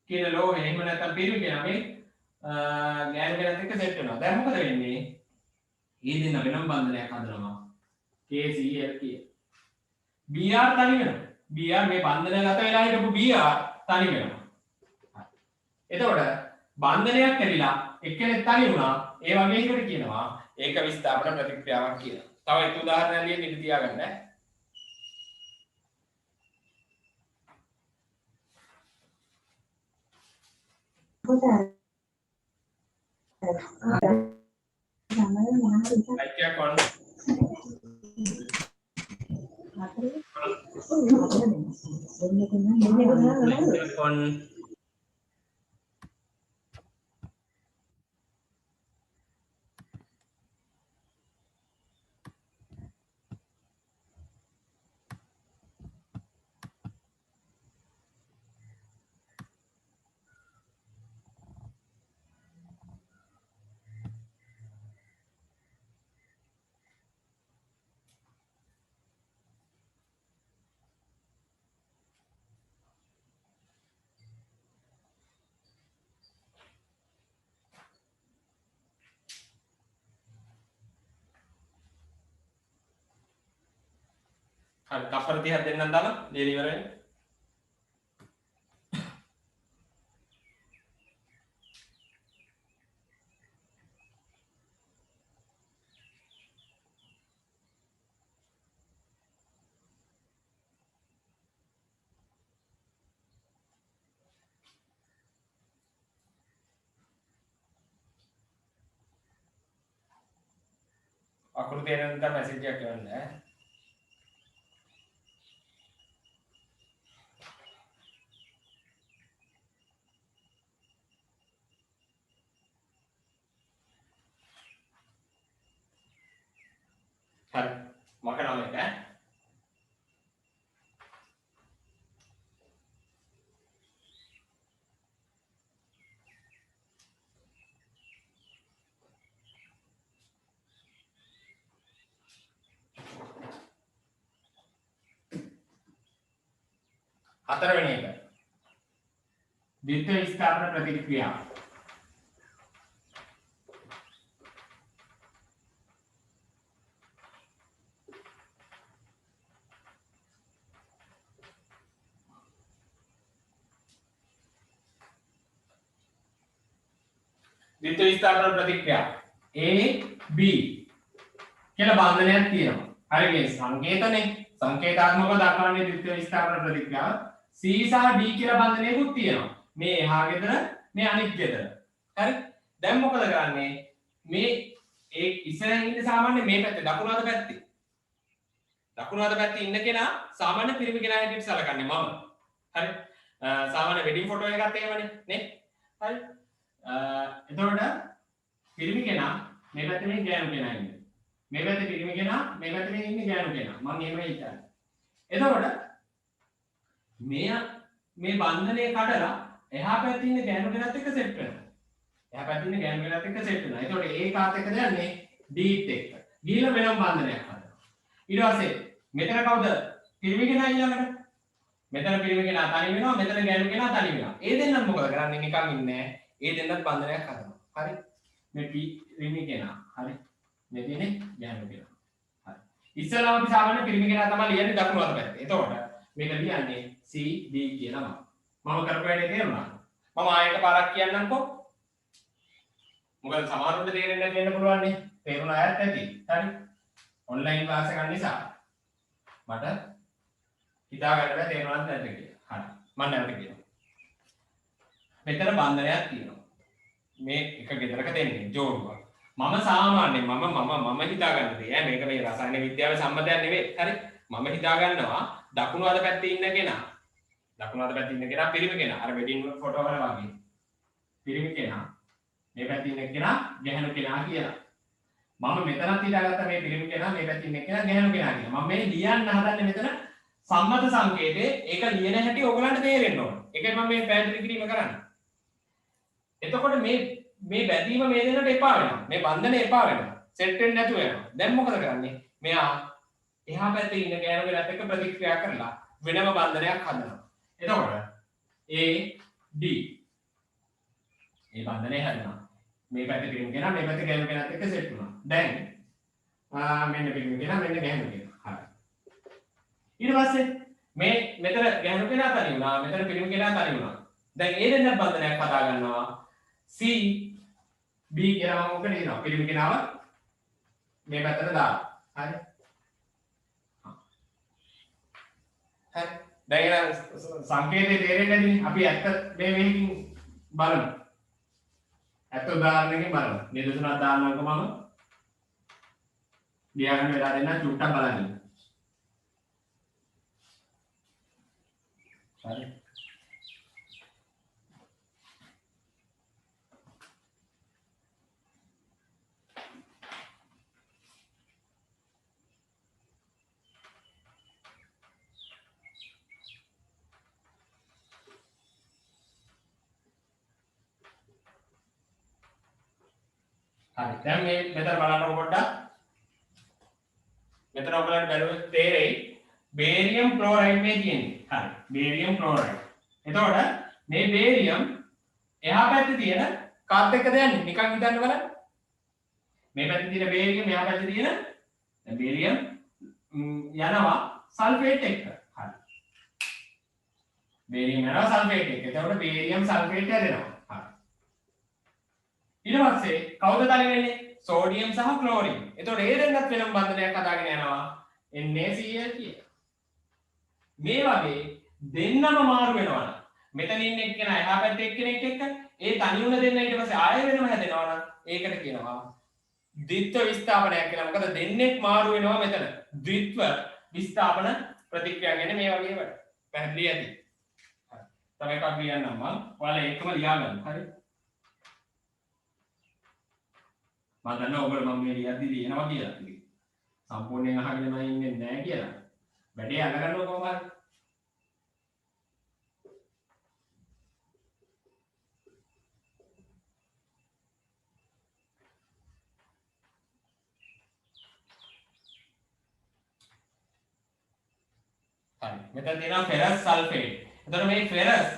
කියන ලෝහය එහෙම නැත්නම් පිරිමි කෙනා මේ ගෑනු කෙනත් එක්ක සෙට් වෙනවා. දැන් මොකද වෙන්නේ? මේ දෙන්න වෙනම බන්ධනයක් හදනවා. KCl කිය. Br තනි වෙනවා. Br මේ බන්ධනය ගත වෙලා හිටපු Br තනි වෙනවා. එතකොට බන්ධනයක් කැඩිලා එක්කෙනෙක් තනි වුණා. ඒ වගේ එකට කියනවා ඒක විස්ථාපන ප්‍රතික්‍රියාවක් කියලා. තව එක උදාහරණයක් ලියන්න ඉඳ තියාගන්න. on හරි තප්පර 30ක් දෙන්නම් දාලා ලියලා ඉවර වෙන්න. අකුරු තේරෙන්න නම් මැසේජ් එකක් එවන්න ඈ. හරි මක නම එක ඈ. හතරවෙනි එක ද්විත්ව විස්ථාපන ප්‍රතික්‍රියාව. ද්විත්ව විස්ථාපන ප්‍රතික්‍රියාව A B කියලා බන්ධනයක් තියෙනවා. හරි මේ සංකේතනේ සංකේතාත්මකව දක්වන්නේ ද්විත්ව විස්ථාපන ප්‍රතික්‍රියාව. C සහ D කියලා බන්ධනයකුත් තියෙනවා. මේ එහා ගෙදර මේ අනිත් ගෙදර. හරි. දැන් මොකද කරන්නේ? මේ ඒ ඉස්සරහින් ඉන්න සාමාන්‍ය මේ පැත්තේ දකුණු අත පැත්තේ. දකුණු අත පැත්තේ ඉන්න කෙනා සාමාන්‍ය පිරිමි කෙනා හැටියට සලකන්නේ මම. හරි. සාමාන්‍ය වෙඩින් ෆොටෝ එකත් එහෙමනේ නේ. හරි. එතකොට පිරිමි කෙනා මේ පැත්තේ මේ ගෑනු කෙනා ඉන්නේ. මේ පැත්තේ පිරිමි කෙනා මේ පැත්තේ ඉන්නේ ගෑනු කෙනා. මම එහෙම හිතන්නේ. එතකොට මේ බන්ධනය කඩලා එහා පැත්තේ ඉන්න ගෑනු කෙනත් එක්ක සෙට් වෙනවා. එහා පැත්තේ ඉන්න ගෑනු කෙනත් එක්ක සෙට් වෙනවා. එතකොට ඒ කාත් එක්ක යන්නේ D එක්ක. ගිහිල්ලා වෙනම බන්ධනයක් හදනවා. ඊට පස්සේ මෙතන කවුද? පිරිමි කෙනා ඊළඟට. මෙතන පිරිමි කෙනා තනි වෙනවා, මෙතන ගෑනු කෙනා තනි වෙනවා. ඒ දෙන්නත් මොකද කරන්නේ? නිකන් ඉන්නේ නැහැ. ඒ දෙන්නත් බන්ධනයක් හදනවා. හරි. මේ පිරිමි කෙනා. හරි. මේ තියෙන්නේ ගෑනු කෙනා. හරි. ඉස්සෙල්ලාම අපි සාමාන්‍ය පිරිමි කෙනා තමයි ලියන්නේ දකුණු අත පැත්තේ. එතකොට මේක ලියන්නේ C D කියලා මම කරපු වැඩේ තේරුණාද? මම ආයෙත් පාරක් කියන්නම්කෝ. මොකද සමහරුන්ට තේරෙන්නේ නැති වෙන්න පුළුවන් නේ. තේරුණ අයත් ඇති. හරි. ඔන්ලයින් ක්ලාස් එකක් නිසා මට හිතා ගන්න බැහැ තේරුණාද නැද්ද කියලා. හරි. මම නැවත කියනවා. මෙතන බන්ධනයක් තියෙනවා. මේ එක ගෙදරක දෙන්නේ ජෝඩුවක්. මම සාමාන්‍යයෙන් මම හිතා ගන්න දේ මේක මේ රසායන විද්‍යාවේ සම්මතයක් නෙවෙයි. හරි. මම හිතා ගන්නවා දකුණු අත පැත්තේ ඉන්න කෙනා. දකුණු අත පැත්තේ ඉන්න කෙනා පිරිමි කෙනා. අර වෙඩින් ෆොටෝ වල වගේ. පිරිමි කෙනා. මේ පැත්තේ ඉන්න කෙනා ගැහණු කෙනා කියලා. මම මෙතනත් හිතාගත්ත මේ පිරිමි කෙනා මේ පැත්තේ ඉන්න කෙනා ගැහණු කෙනා කියලා. මම මේ ලියන්න හදන්නේ මෙතන සම්මත සංකේතේ ඒක ලියන හැටි ඔයගලන්ට තේරෙන්න ඕන. ඒකයි මම මේ පැහැදිලි කිරීම කරන්නේ. එතකොට මේ බැඳීම මේ දෙන්නට එපා වෙනවා. මේ බන්ධනය එපා වෙනවා. සෙට් වෙන්නේ නැතුව යනවා. දැන් මොකද කරන්නේ? මෙයා එහා පැත්තේ ඉන්න ගෑනු කෙනාත් එක්ක ප්‍රතික්‍රියා කරලා වෙනම බන්ධනයක් හදනවා. එතකොට A D මේ බන්ධනය හදනවා. මේ පැත්තේ පිරිමි කෙනා මේ පැත්තේ ගෑනු කෙනාත් එක්ක සෙට් වුණා. දැන් මෙන්න පිරිමි කෙනා මෙන්න ගෑනු කෙනා. හරි. ඊට පස්සේ මේ මෙතන ගෑනු කෙනා තනි වුණා. මෙතන පිරිමි කෙනා තනි වුණා. දැන් ඒ දෙන්න බන්ධනයක් හදා ගන්නවා. C B කියලා මම ඔක ලියනවා. පිරිමි කෙනාව මේ පැත්තට දාලා. හරි. හරි. දැන් සංකේතය තේරෙන්නේ නැතිනේ. අපි ඇත්ත මේ මේකින් බලමු. ඇත්ත උදාහරණයකින් බලමු. නිදසුනක් දාන්නකො මම. ලියා ගන්න වෙලා දෙන්න චුට්ටක් බලන්න. හරි. හරි. දැන් මේ මෙතන බලන්න පොඩ්ඩක්. මෙතන ඔයගලන්ට බැලුවොත් තේරෙයි බේරියම් ක්ලෝරයිඩ් මේ තියෙන්නේ. හරි. Barium chloride. එතකොට මේ බේරියම් එහා පැත්තේ තියෙන කාත් එක්කද යන්නේ? නිකන් හිතන්න බලන්න. මේ පැත්තේ තියෙන බේරියම් එහා පැත්තේ තියෙන දැන් බේරියම් යනවා සල්ෆේට් එක්ක. හරි. බේරියම් යනවා සල්ෆේට් එක්ක. එතකොට බේරියම් සල්ෆේට් හැදෙනවා. ඊට පස්සේ කවුද තනි වෙන්නේ? සෝඩියම් සහ ක්ලෝරින්. එතකොට ඒ දෙන්නත් වෙනම බන්ධනයක් හදාගෙන යනවා. NaCl කියලා. මේ වගේ දෙන්නම මාරු වෙනවා. මෙතන ඉන්න එක්කෙනා එහා පැත්තේ එක්කෙනෙක් එක්ක ඒ තනි වුණ දෙන්න ඊට පස්සේ ආයෙ වෙනම හැදෙනවා නම් ඒකට කියනවා ද්විත්ව විස්ථාපනයක් කියලා. මොකද දෙන්නෙක් මාරු වෙනවා මෙතන. ද්විත්ව විස්ථාපන ප්‍රතික්‍රියා කියන්නේ මේ වගේ වැඩ. පැහැදිලි ඇති. හරි. තව එකක් ලියන්නම් මම. ඔයාලා ඒකම ලියා ගන්න. හරි. මම දන්නවා ඔයගොල්ලෝ මම මේ ලියද්දි ලියනවා කියලා. සම්පූර්ණයෙන් අහගෙන මම ඉන්නේ නැහැ කියලා. වැඩේ අල්ලගන්නව කොහොමද? හරි. මෙතන තියෙනවා ෆෙරස් සල්ෆේට්. එතකොට මේ ෆෙරස්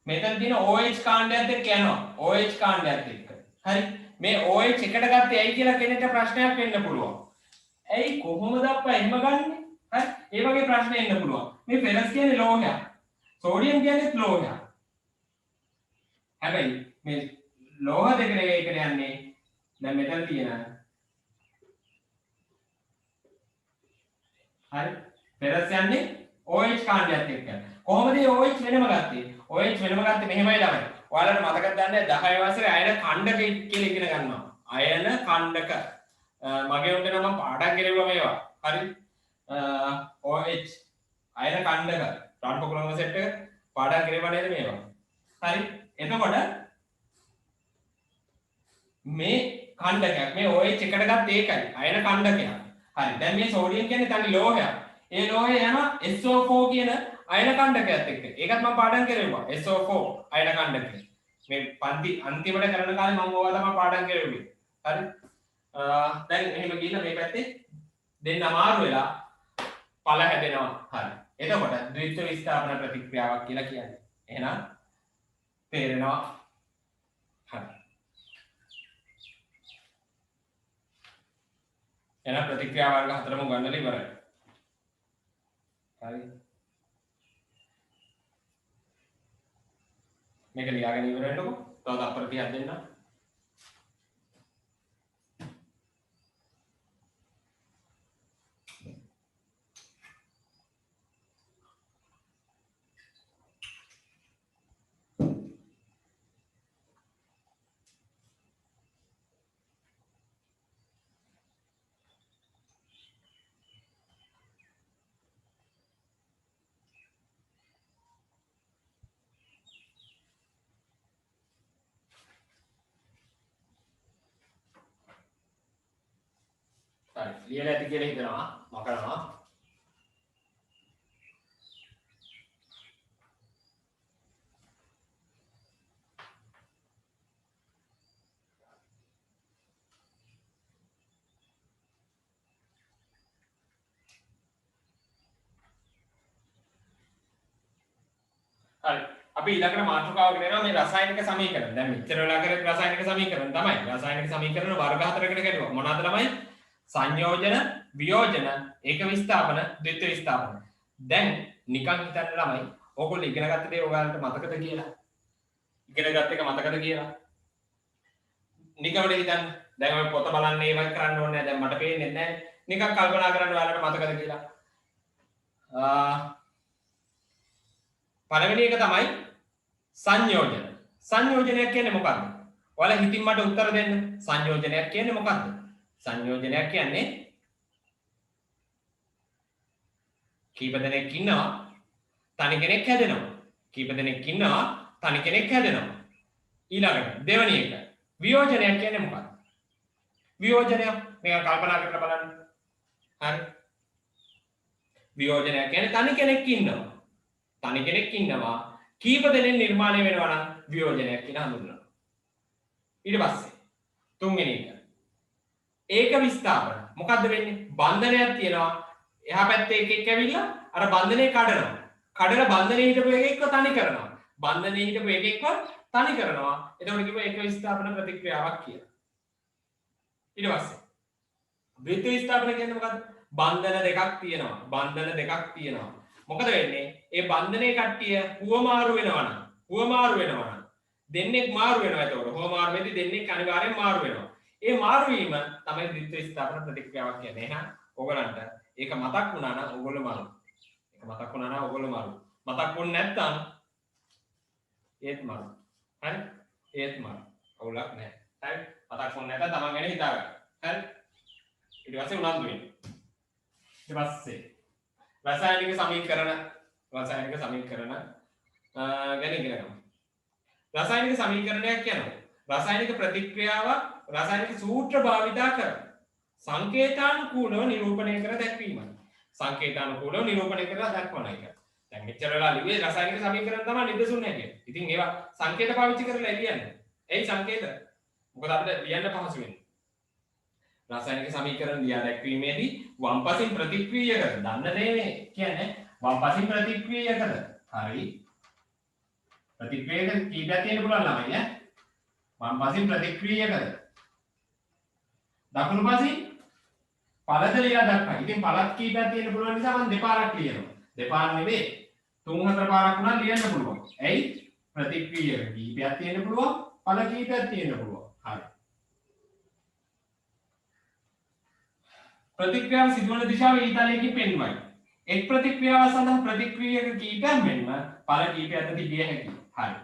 මෙතන තියෙන OH කාණ්ඩයත් එක්ක යනවා. OH කාණ්ඩයත් එක්ක. හරි. මේ OH එකට ගත්තේ ඇයි කියලා කෙනෙක්ට ප්‍රශ්නයක් වෙන්න පුළුවන්. ඇයි කොහොමද අප්පා එහෙම ගන්නෙ? හරි. ඒ වගේ ප්‍රශ්න එන්න පුළුවන්. මේ ෆෙරස් කියන්නේ ලෝහයක්. සෝඩියම් කියන්නේ ලෝහයක්. හැබැයි මේ ලෝහ දෙක නෙවෙයි එකට යන්නේ. දැන් මෙතන තියෙන හරි. ෆෙරස් යන්නේ OH කාණ්ඩයත් එක්ක. කොහොමද මේ OH වෙනම ගත්තේ? OH වෙනම ගත්තේ මෙහෙමයි ළමයි. ඔයාලට මතකද දන්නේ 10 වසරේ අයන කණ්ඩක කියලා ඉගෙන ගන්නවා. අයන කණ්ඩක. මගේ උන්ට නම් පාඩම් කරේවා මේවා. හරි. OH අයන කණ්ඩක. ට්‍රාන්ස්පෝක්ලෝම සෙට් එක පාඩම් කරේවා නේද මේවා. හරි. එතකොට මේ කණ්ඩකයක් මේ OH එකට ගත්ත ඒකයි. අයන කණ්ඩකයක්. හරි. දැන් මේ සෝඩියම් කියන්නේ තනි ලෝහයක්. ඒ ලෝහය යනවා SO4 කියන අයන කණ්ඩකයත් එක්ක. ඒකත් මම පාඩම් කරේවා. SO4 අයන කණ්ඩකය. මේ පන්ති අන්තිමට කරන කාලේ මම ඕවා තමයි පාඩම් කරේ. හරි. දැන් එහෙම ගිහින් මේ පැත්තේ දෙන්න අමාරු වෙලා පළ හැදෙනවා. හරි. එතකොට ද්විත්ව විස්ථාපන ප්‍රතික්‍රියාවක් කියලා කියන්නේ. එහෙනම් තේරෙනවා. හරි. එහෙනම් ප්‍රතික්‍රියා වර්ග හතරම ගන්නලා ඉවරයි. හරි. මේක ලියාගෙන ඉවර වෙන්නකො. තව තත්පර 30ක් දෙන්න. හරි. ලියලා ඇති කියලා හිතනවා. මම කරනවා. හරි. අපි ඊළඟට මාතෘකාවකට එනවා මේ රසායනික සමීකරණ. දැන් මෙච්චර වෙලා කරේ රසායනික සමීකරණ තමයි. රසායනික සමීකරණ වර්ග හතරකට කැඩුවා. මොනවාද තමයි? සංයෝජන, වියෝජන, ඒක විස්ථාපන, ද්විත්ව විස්ථාපන. දැන් නිකන් හිතන්න ළමයි. ඕගොල්ලෝ ඉගෙන ගත්ත දේ ඔයාලට මතකද කියලා? ඉගෙන ගත්ත එක මතකද කියලා? නිකම්ම හිතන්න. දැන් ඔය පොත බලන්න ඒවත් කරන්න ඕනේ නැහැ. දැන් මට පේන්නේ නැහැ. නිකන් කල්පනා කරන්න ඔයාලට මතකද කියලා? පළවෙනි එක තමයි සංයෝජන. සංයෝජනයක් කියන්නේ මොකක්ද? ඔයාලා හිතින් මට උත්තර දෙන්න. සංයෝජනයක් කියන්නේ මොකක්ද? සංයෝජනයක් කියන්නේ කීප දෙනෙක් ඉන්නවා තනි කෙනෙක් හැදෙනවා. කීප දෙනෙක් ඉන්නවා තනි කෙනෙක් හැදෙනවා. ඊළඟට දෙවෙනි එක වියෝජනයක් කියන්නේ මොකක්ද? වියෝජනයක් මේක කල්පනා කරලා බලන්න. හරි. වියෝජනයක් කියන්නේ තනි කෙනෙක් ඉන්නවා. තනි කෙනෙක් ඉන්නවා කීප දෙනෙක් නිර්මාණය වෙනවා නම් වියෝජනයක් කියලා හඳුන්වනවා. ඊට පස්සේ තුන්වෙනි එක ඒක විස්ථාපන. මොකද්ද වෙන්නේ? බන්ධනයක් තියෙනවා. එහා පැත්තේ එකෙක් ඇවිල්ලා අර බන්ධනේ කඩනවා. කඩලා බන්ධනේ හිටපු එකෙක්ව තනි කරනවා. බන්ධනේ හිටපු එකෙක්ව තනි කරනවා. එතකොට කිව්ව ඒක විස්ථාපන ප්‍රතික්‍රියාවක් කියලා. ඊට පස්සේ ද්විත්ව විස්ථාපන කියන්නේ මොකද්ද? බන්ධන දෙකක් තියෙනවා. බන්ධන දෙකක් තියෙනවා. මොකද වෙන්නේ? ඒ බන්ධනේ කට්ටිය හුවමාරු වෙනවා නම් දෙන්නෙක් මාරු වෙනවා. එතකොට හුවමාරු වෙද්දී දෙන්නෙක් අනිවාර්යෙන් මාරු වෙනවා. ඒ මාරු වීම තමයි ද්විත්ව විස්ථාපන ප්‍රතික්‍රියාවක් කියන්නේ. එහෙනම් ඕගලන්ට ඒක මතක් වුණා නම් ඕගොල්ලෝ මාරු. ඒක මතක් වුණා නම් ඕගොල්ලෝ මාරු. මතක් වුනේ නැත්නම් ඒත් මාරු. හරි? ඒත් මාරු. අවුලක් නැහැ. හරි? මතක් වුනේ නැත්නම් තමන් ගැන හිතා ගන්න. හරි? ඊට පස්සේ උනන්දු වෙන්න. ඊට පස්සේ රසායනික සමීකරණ ගැන ඉගෙන ගමු. රසායනික සමීකරණයක් කියනවා රසායනික ප්‍රතික්‍රියාවක් රසායනික සූත්‍ර භාවිතා කර සංකේතානුකූලව නිරූපණය කර දැක්වීමයි. සංකේතානුකූලව නිරූපණය කරලා දක්වන එක. දැන් මෙච්චර වෙලා ලිව්වේ රසායනික සමීකරණ තමයි නිදසුන් හැටියට. ඉතින් ඒවා සංකේත පාවිච්චි කරලා ලියන්නේ. එයි සංකේත. මොකද අපිට ලියන්න පහසු වෙන්නේ. රසායනික සමීකරණ ලියා දැක්වීමේදී වම් පසින් ප්‍රතික්‍රිය කර. දන්න දේ කියන්නේ වම් පසින් ප්‍රතික්‍රිය කර. හරි. ප්‍රතික්‍රියක කීපයක් තියෙන්න පුළුවන් ළමයි ඈ. වම් පසින් ප්‍රතික්‍රිය කර. දකුණු පසින් පළද ලියා දක්වයි. ඉතින් පළත් කීපයක් තියෙන්න පුළුවන් නිසා මම දෙපාරක් ලියනවා. දෙපාර නෙවෙයි 3-4 පාරක් වුණා ලියන්න පුළුවන්. ඇයි? ප්‍රතික්‍රියක කීපයක් තියෙන්න පුළුවන්, පළ කීපයක් තියෙන්න පුළුවන්. හරි. ප්‍රතික්‍රියාව සිදුවන දිශාව ඊතලයකින් පෙන්වයි. එක් ප්‍රතික්‍රියාව සඳහා ප්‍රතික්‍රියක කීපයක් මෙන්ම පළ කීපයක් තිබිය හැකියි. හරි.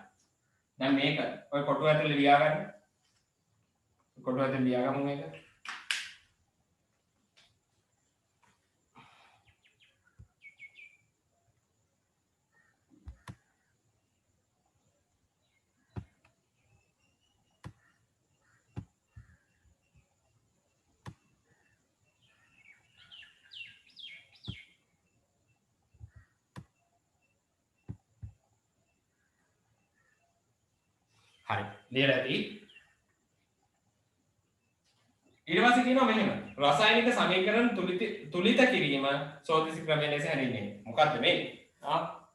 දැන් මේක ඔය කොටුව ඇතුලේ ලියා ගන්න. කොටුව ඇතුලේ ලියා ගමු මේක. හරි. ලියලා ඇති. ඊට පස්සේ කියනවා මෙහෙම. රසායනික සමීකරණ තුලිත කිරීම සෝදිසි ක්‍රමයෙන් ලෙස හැඳින්වෙන්නේ. මොකක්ද මේ?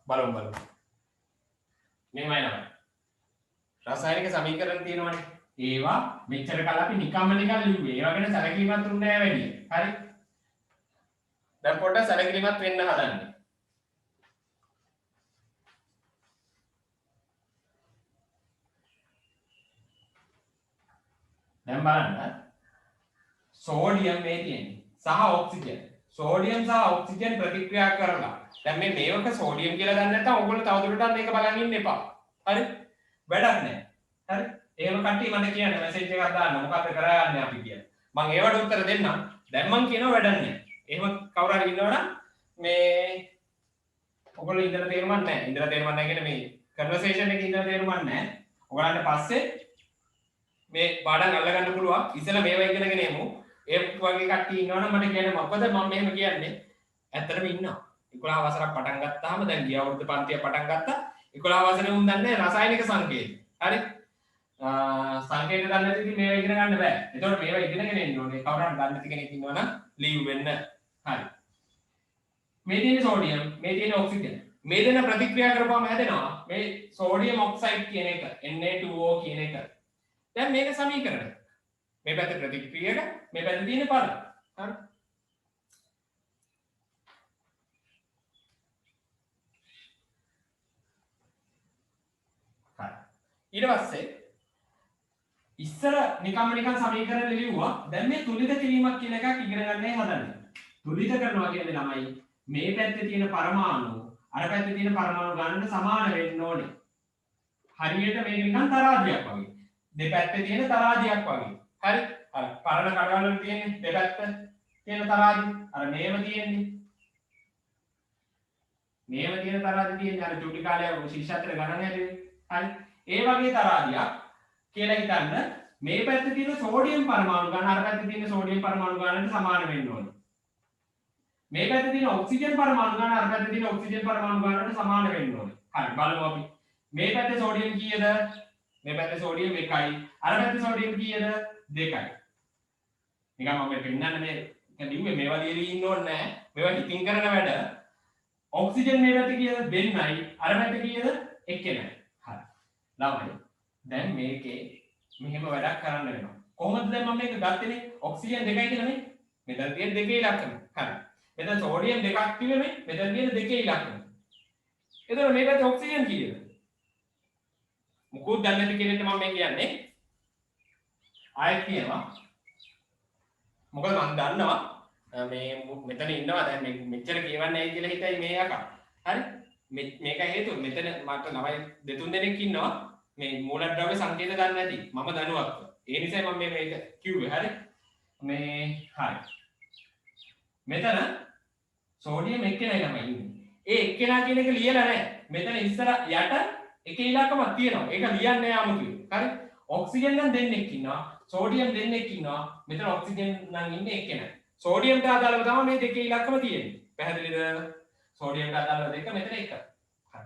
බලමු. මෙහෙමයි නම. රසායනික සමීකරණ තියෙනවනේ. ඒවා මෙච්චර කල් අපි නිකම්ම නිකන් ලිව්වේ. ඒවා ගැන සැලකිලිමත් වුන්නේ නැහැ වැඩි. හරි. දැන් පොඩ්ඩක් සැලකිලිමත් වෙන්න හදන්නේ. දැන් බලන්න සෝඩියම් මේ තියෙන්නේ සහ ඔක්සිජන්. සෝඩියම් සහ ඔක්සිජන් ප්‍රතික්‍රියා කරලා. දැන් මේ මේවක සෝඩියම් කියලා දන්නේ නැත්නම් ඔයගොල්ලෝ තවදුරටත් මේක බලන් ඉන්න එපා. හරි? වැඩක් නැහැ. හරි? එහෙම කට්ටිය මට කියන්න මැසේජ් එකක් දාන්න මොකද්ද කරන්නේ අපි කියලා. මම ඒවට උත්තර දෙන්නම්. දැන් මම කියනවා වැඩක් නැහැ. එහෙම කවුරු හරි ඉන්නවනම් මේ ඔයගොල්ලෝ ඉඳලා තේරුමක් නැහැ. ඉඳලා තේරුමක් නැහැ කියන්නේ මේ කන්වර්සේෂන් එකේ ඉඳලා තේරුමක් නැහැ. ඔයගලන්ට පස්සේ මේ පාඩම් අල්ල ගන්න පුළුවන්. ඉතල මේවා ඉගෙනගෙන එමු. ඒ වගේ කට්ටිය ඉන්නවනම් මට කියන්න මොකද මම මෙහෙම කියන්නේ ඇත්තටම ඉන්නවා 11 වසරක් පටන් ගත්තාම දැන් ගිය අවුරුද්ද පන්තිය පටන් ගත්තා 11 වසරේ උන් දන්නේ රසායනික සංකේත හරි සංකේත දන්නේ නැති ඉතින් මේවා ඉගෙන ගන්න බෑ ඒතකොට මේවා ඉගෙනගෙන ඉන්න ඕනේ කවුරු හරි දන්නේ නැති කෙනෙක් ඉන්නවනම් ලීව් වෙන්න හරි මේ තියෙන සෝඩියම් මේ තියෙන ඔක්සිජන් මේ දෙන ප්‍රතික්‍රියා කරපුවාම හැදෙනවා මේ සෝඩියම් ඔක්සයිඩ් කියන එක Na2O කියන එක දැන් මේක සමීකරණය මේ පැත්තේ ප්‍රතික්‍රියක මේ පැත්තේ තියෙන පළ හරි ඊට පස්සේ ඉස්සර නිකන් සමීකරණ ලියුවා දැන් මේ තුලිත කිරීමක් කියන එකක් ඉගෙන ගන්නයි හදන්නේ තුලිත කරනවා කියන්නේ ළමයි මේ පැත්තේ තියෙන පරමාණු අර පැත්තේ තියෙන පරමාණු ගණනට සමාන වෙන්න ඕනේ හරියට මේක නිකන් තරාදියක් වගේ දෙපැත්තේ තියෙන තරාදියක් වගේ හරි අර පරණ කඩවල වල තියෙන දෙපැත්ත තියෙන තරාදි අර මේව තියෙන්නේ මේව තියෙන තරාදි තියෙන්නේ අර චුටි කාලේ ශිෂ්‍යත්වයට ගණන් හැදුවේ හරි ඒ වගේ තරාදියක් කියලා හිතන්න මේ පැත්තේ තියෙන සෝඩියම් පරමාණු ගණන අර පැත්තේ තියෙන සෝඩියම් පරමාණු ගණනට සමාන වෙන්න ඕනේ. මේ පැත්තේ තියෙන ඔක්සිජන් පරමාණු ගණන අර පැත්තේ තියෙන ඔක්සිජන් පරමාණු ගණනට සමාන වෙන්න ඕනේ. හරි බලමු අපි. මේ පැත්තේ සෝඩියම් කීයද? මේ පැත්තේ සෝඩියම් 1යි. අර පැත්තේ සෝඩියම් කීයද? 2යි. නිකන් මම පෙන්නන්න මේ ලිව්වේ මේවා ලියලා ඉන්න ඕනේ නැහැ. මේවා හිතින් කරන වැඩ. ඔක්සිජන් මේ පැත්තේ කීයද? 2යි. අර පැත්තේ කීයද? 1යි. හරි. ළමයි දැන් මේකේ මෙහෙම වැඩක් කරන්න වෙනවා කොහොමද දැන් මම මේක ගත්තනේ ඔක්සිජන් 2යි කියලා මේ මෙතන තියෙන 2 ඉලක්කම හරි මෙතන සෝඩියම් 2ක් කිව්වේ මේ මෙතන තියෙන 2 ඉලක්කම එතකොට මේ පැත්තේ ඔක්සිජන් කීයද මොකෝද දන්නේ නැති කෙනෙක්ට මම මේ කියන්නේ ආයෙත් කියනවා මොකද මම දන්නවා මේ මෙතන ඉන්නවා දැන් මෙච්චර කියවන්නේ ඇයි කියලා හිතයි මේ යකා හරි මේක හේතුව මෙතන මට ළමයි දෙතුන් දෙනෙක් ඉන්නවා මේ මූලද්‍රව්‍ය සංකේත දන්නේ නැති මම දනුවත් ඒ නිසා මම මේක කිව්වේ හරි මේ හරි මෙතන සෝඩියම් එක්කෙනයි ළමයි ඉන්නේ ඒ එක්කෙනා කියන එක ලියලා නැහැ මෙතන ඉස්සර යට එක ඉලක්කමක් තියෙනවා ඒක ලියන්නේ නැහැ 아무තු හරි ඔක්සිජන් නම් දෙන්නෙක් ඉන්නවා සෝඩියම් දෙන්නෙක් ඉන්නවා මෙතන ඔක්සිජන් නම් ඉන්නේ එක්කෙනයි සෝඩියම්ට අදාළව තමයි මේ දෙකේ ඉලක්කම තියෙන්නේ පැහැදිලිද සෝඩියම්ට අදාළව දෙක මෙතන එක හරි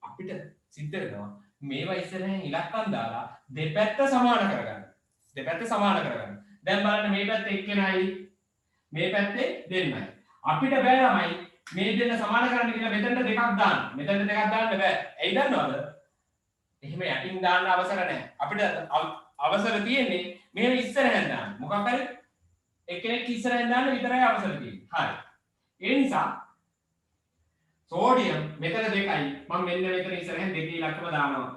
අපිට සිද්ධ වෙනවා මේවා ඉස්සරහින් ඉලක්කම් දාලා දෙපැත්ත සමාන කරගන්න. දෙපැත්ත සමාන කරගන්න. දැන් බලන්න මේ පැත්තේ එක්කෙනයි මේ පැත්තේ දෙන්නයි. අපිට බෑ ළමයි මේ දෙන්න සමාන කරන්න කියලා මෙතනට දෙකක් දාන්න. මෙතනට දෙකක් දාන්න බෑ. ඇයි දන්නවද? එහෙම යටින් දාන්න අවසර නැහැ. අපිට අවසර තියෙන්නේ මෙහෙම ඉස්සරහින් දාන්න. මොකක් හරි එක්කෙනෙක් ඉස්සරහින් දාන්න විතරයි අවසර තියෙන්නේ. හරි. ඒ නිසා සෝඩියම් මෙතන 2යි මම මෙන්න මෙතන ඉස්සරහින් 2 ඉලක්කම දානවා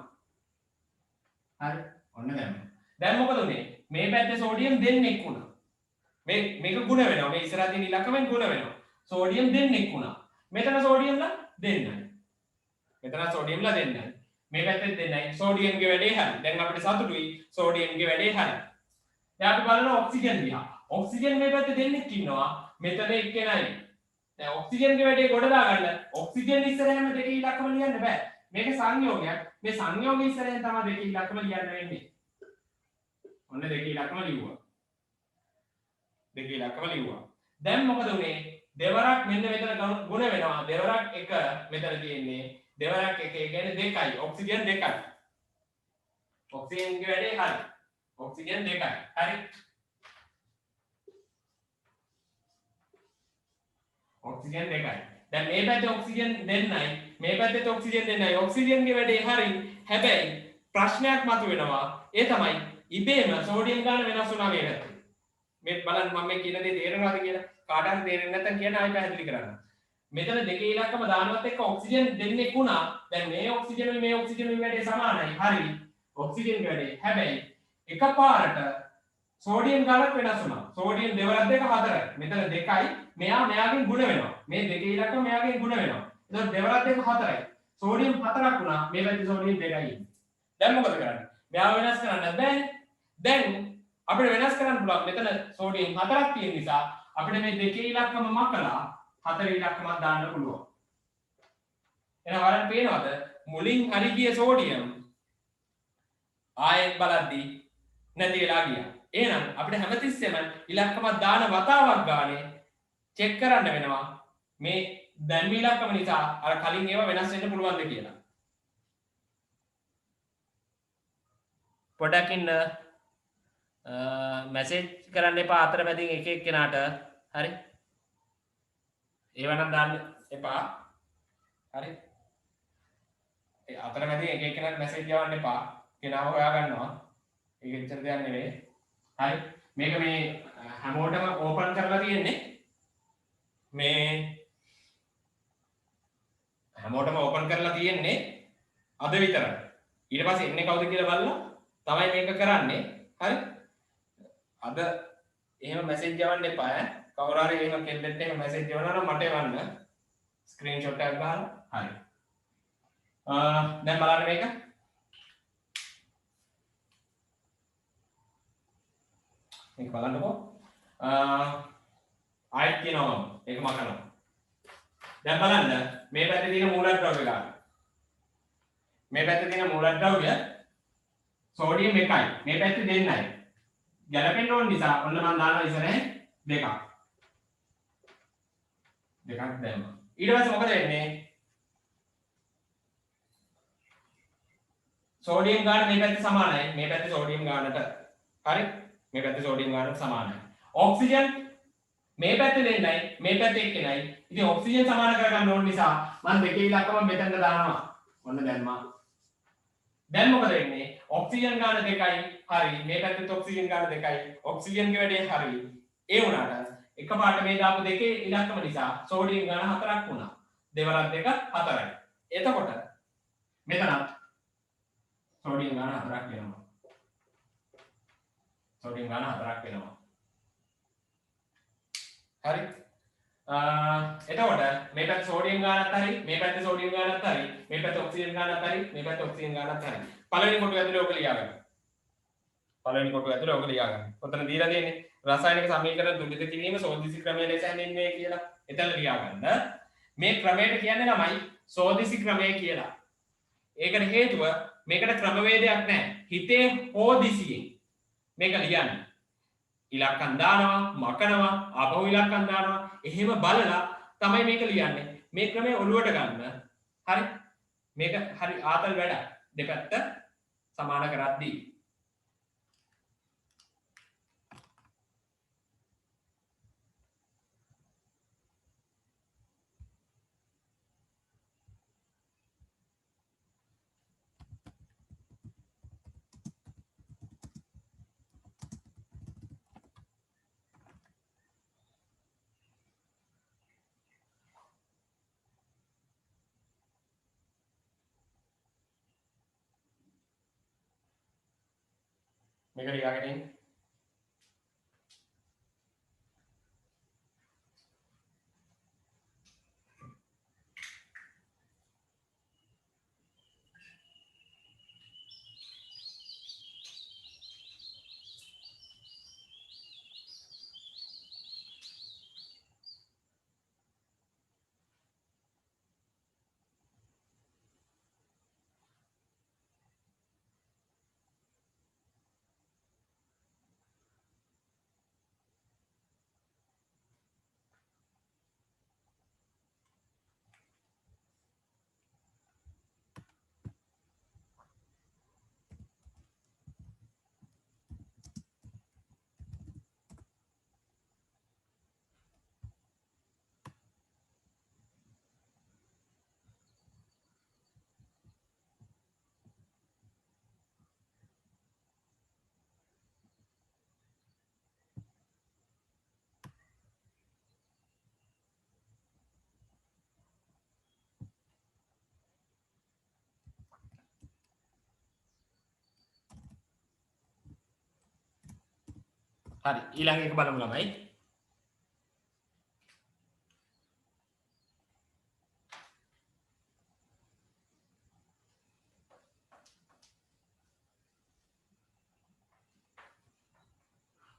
හරි ඔන්න දැන් මොකද උනේ මේ පැත්තේ සෝඩියම් දෙන්නෙක් වුණා මේක ගුණ වෙනවා මේ ඉස්සරහ තියෙන ඉලක්කමෙන් ගුණ වෙනවා සෝඩියම් දෙන්නෙක් වුණා මෙතන සෝඩියම්ලා දෙන්නයි මෙතන සෝඩියම්ලා දෙන්නයි මේ පැත්තේ දෙන්නයි සෝඩියම්ගේ වැඩේ හරි දැන් අපිට සතුටුයි සෝඩියම්ගේ වැඩේ හරි දැන් අපි බලනවා ඔක්සිජන් දිහා ඔක්සිජන් මේ පැත්තේ දෙන්නෙක් ඉන්නවා මෙතන එක්කෙනයි දැන් ඔක්සිජන්ගේ වැඩේ ගොඩ දාගන්න ඔක්සිජන් ඉස්සරහම දෙකේ ඉලක්කම ලියන්න බෑ මේක සංයෝගයක් මේ සංයෝගය ඉස්සරහෙන් තමයි දෙකේ ඉලක්කම ලියන්න වෙන්නේ ඔන්න දෙකේ ඉලක්කම ලිව්වා දෙකේ ඉලක්කම ලිව්වා දැන් මොකද උනේ දෙවරක් මෙන්න මෙතන ගුණ වෙනවා දෙවරක් එක මෙතන තියෙන්නේ දෙවරක් එක ඒ කියන්නේ 2යි ඔක්සිජන් 2යි ඔක්සිජන්ගේ වැඩේ හරි ඔක්සිජන් 2යි හරි ඔක්සිජන් 2යි. දැන් මේ පැත්තේ ඔක්සිජන් දෙන්නයි මේ පැත්තේ ඔක්සිජන් දෙන්නයි ඔක්සිජන්ගේ වැඩේ හරි. හැබැයි ප්‍රශ්නයක් මතුවෙනවා. ඒ තමයි ඉබේම සෝඩියම් ගාන වෙනස් වුණා මේ පැත්තේ. මේ බලන්න මම මේ කියන දේ තේරෙනවද කියලා. කාට හරි තේරෙන්නේ නැත්නම් කියන්න ආයෙ පැහැදිලි කරන්න. මෙතන දෙකේ ඉලක්කම දානවත් එක්ක ඔක්සිජන් දෙන්නෙක් වුණා. දැන් මේ ඔක්සිජන් මේ ඔක්සිජන් වැඩේ සමානයි. හරි. ඔක්සිජන්ගේ වැඩේ. හැබැයි එකපාරට සෝඩියම් ගානක් වෙනස් වුණා. සෝඩියම් දෙවරක් දෙක හතරයි. මෙතන 2යි මෙයාගෙන් ගුණ වෙනවා. මේ දෙකේ ඉලක්කම මෙයාගෙන් ගුණ වෙනවා. එතකොට දෙවරක් දෙක 4යි. සෝඩියම් 4ක් වුණා. මේ පැත්තේ සෝඩියම් 2යි. දැන් මොකද කරන්නේ? මෙයාව වෙනස් කරන්න බෑනේ. දැන් අපිට වෙනස් කරන්න පුළුවන්. මෙතන සෝඩියම් 4ක් තියෙන නිසා අපිට මේ දෙකේ ඉලක්කම මකලා 4 ඉලක්කමක් දාන්න පුළුවන්. එහෙනම් බලන්න පේනවද? මුලින් හරි ගිය සෝඩියම් ආයෙත් බලද්දී නැති වෙලා ගියා. එහෙනම් අපිට හැමතිස්සෙම ඉලක්කමක් දාන වතාවක් ගානේ චෙක් කරන්න වෙනවා මේ දැන්වි ඉලක්කම නිසා අර කලින් ඒවා වෙනස් වෙන්න පුළුවන්ද කියලා. පොඩ්ඩක් ඉන්න මැසේජ් කරන්න එපා අතරමැදින් එක එක්කෙනාට. හරි? ඒව නම් දාන්න එපා. හරි? ඒ අතරමැදින් එක එක්කෙනාට මැසේජ් යවන්න එපා. කෙනාව හොයා ගන්නවා. ඒක එච්චර දෙයක් නෙවෙයි. හරි? මේක මේ හැමෝටම ඕපන් කරලා තියෙන්නේ. මේ හැමෝටම ඕපන් කරලා තියෙන්නේ අද විතරයි. ඊට පස්සේ එන්නේ කවුද කියලා බලලා තමයි මේක කරන්නේ. හරි? අද එහෙම මැසේජ් යවන්න එපා ඈ. කවුරු හරි එහෙම කෙල්ලෙක්ට එහෙම මැසේජ් යවනවා නම් මට එවන්න. ස්ක්‍රීන්ෂොට් එකක් ගහලා. හරි. දැන් බලන්න මේක. මේක බලන්නකෝ. ආයෙත් කියනවා මම. ඒක මකනවා. දැන් බලන්න මේ පැත්තේ තියෙන මූලද්‍රව්‍ය ගන්න. මේ පැත්තේ තියෙන මූලද්‍රව්‍ය සෝඩියම් 1යි. මේ පැත්තේ 2යි. ගැලපෙන්න ඕන නිසා ඔන්න මම දානවා ඉස්සරහේ 2ක්. 2ක් දැම්මා. ඊට පස්සේ මොකද වෙන්නේ? සෝඩියම් ගාන මේ පැත්තේ සමානයි. මේ පැත්තේ සෝඩියම් ගානට. හරි? මේ පැත්තේ සෝඩියම් ගානට සමානයි. ඔක්සිජන් මේ පැත්තේ 2යි, මේ පැත්තේ 1යි. ඉතින් ඔක්සිජන් සමාන කරගන්න ඕන නිසා මම දෙකේ ඉලක්කම මෙතනට දානවා. ඔන්න දැම්මා. දැන් මොකද වෙන්නේ? ඔක්සිජන් ගාන 2යි. හරි. මේ පැත්තේ ඔක්සිජන් ගාන 2යි. ඔක්සිජන්ගේ වැඩේ හරි. ඒ වුණාට එකපාරට මේ දාපු දෙකේ ඉලක්කම නිසා සෝඩියම් ගාන 4ක් වුණා. දෙවරක් 2 4යි. එතකොට මෙතනත් සෝඩියම් ගාන 4ක් වෙනවා. සෝඩියම් ගාන 4ක් වෙනවා. හරි? එතකොට මේ පැත්තේ සෝඩියම් ගානත් හරි, මේ පැත්තේ සෝඩියම් ගානත් හරි, මේ පැත්තේ ඔක්සිජන් ගානත් හරි, මේ පැත්තේ ඔක්සිජන් ගානත් හරි. පළවෙනි කොටුව ඇතුලේ ඔක ලියා ගන්න. පළවෙනි කොටුව ඇතුලේ ඔක ලියා ගන්න. ඔතන දීලා තියෙන්නේ රසායනික සමීකරණ දුලිත කිරීම සෝදිසි ක්‍රමය ලෙස හැඳින්වේ කියලා. එතන ලියා ගන්න. මේ ක්‍රමයට කියන්නේ ළමයි සෝදිසි ක්‍රමය කියලා. ඒකට හේතුව මේකට ක්‍රමවේදයක් නැහැ. හිතේ හෝදිසියෙන් මේක ලියන්නේ. ඉලක්කම් දානවා, මකනවා, ආපහු ඉලක්කම් දානවා. එහෙම බලලා තමයි මේක ලියන්නේ. මේ ක්‍රමය ඔළුවට ගන්න. හරි? මේක හරි ආතල් වැඩක්. දෙපැත්ත සමාන කරද්දී. මේක ලියාගෙන ඉන්න. හරි ඊළඟ එක බලමු ළමයි.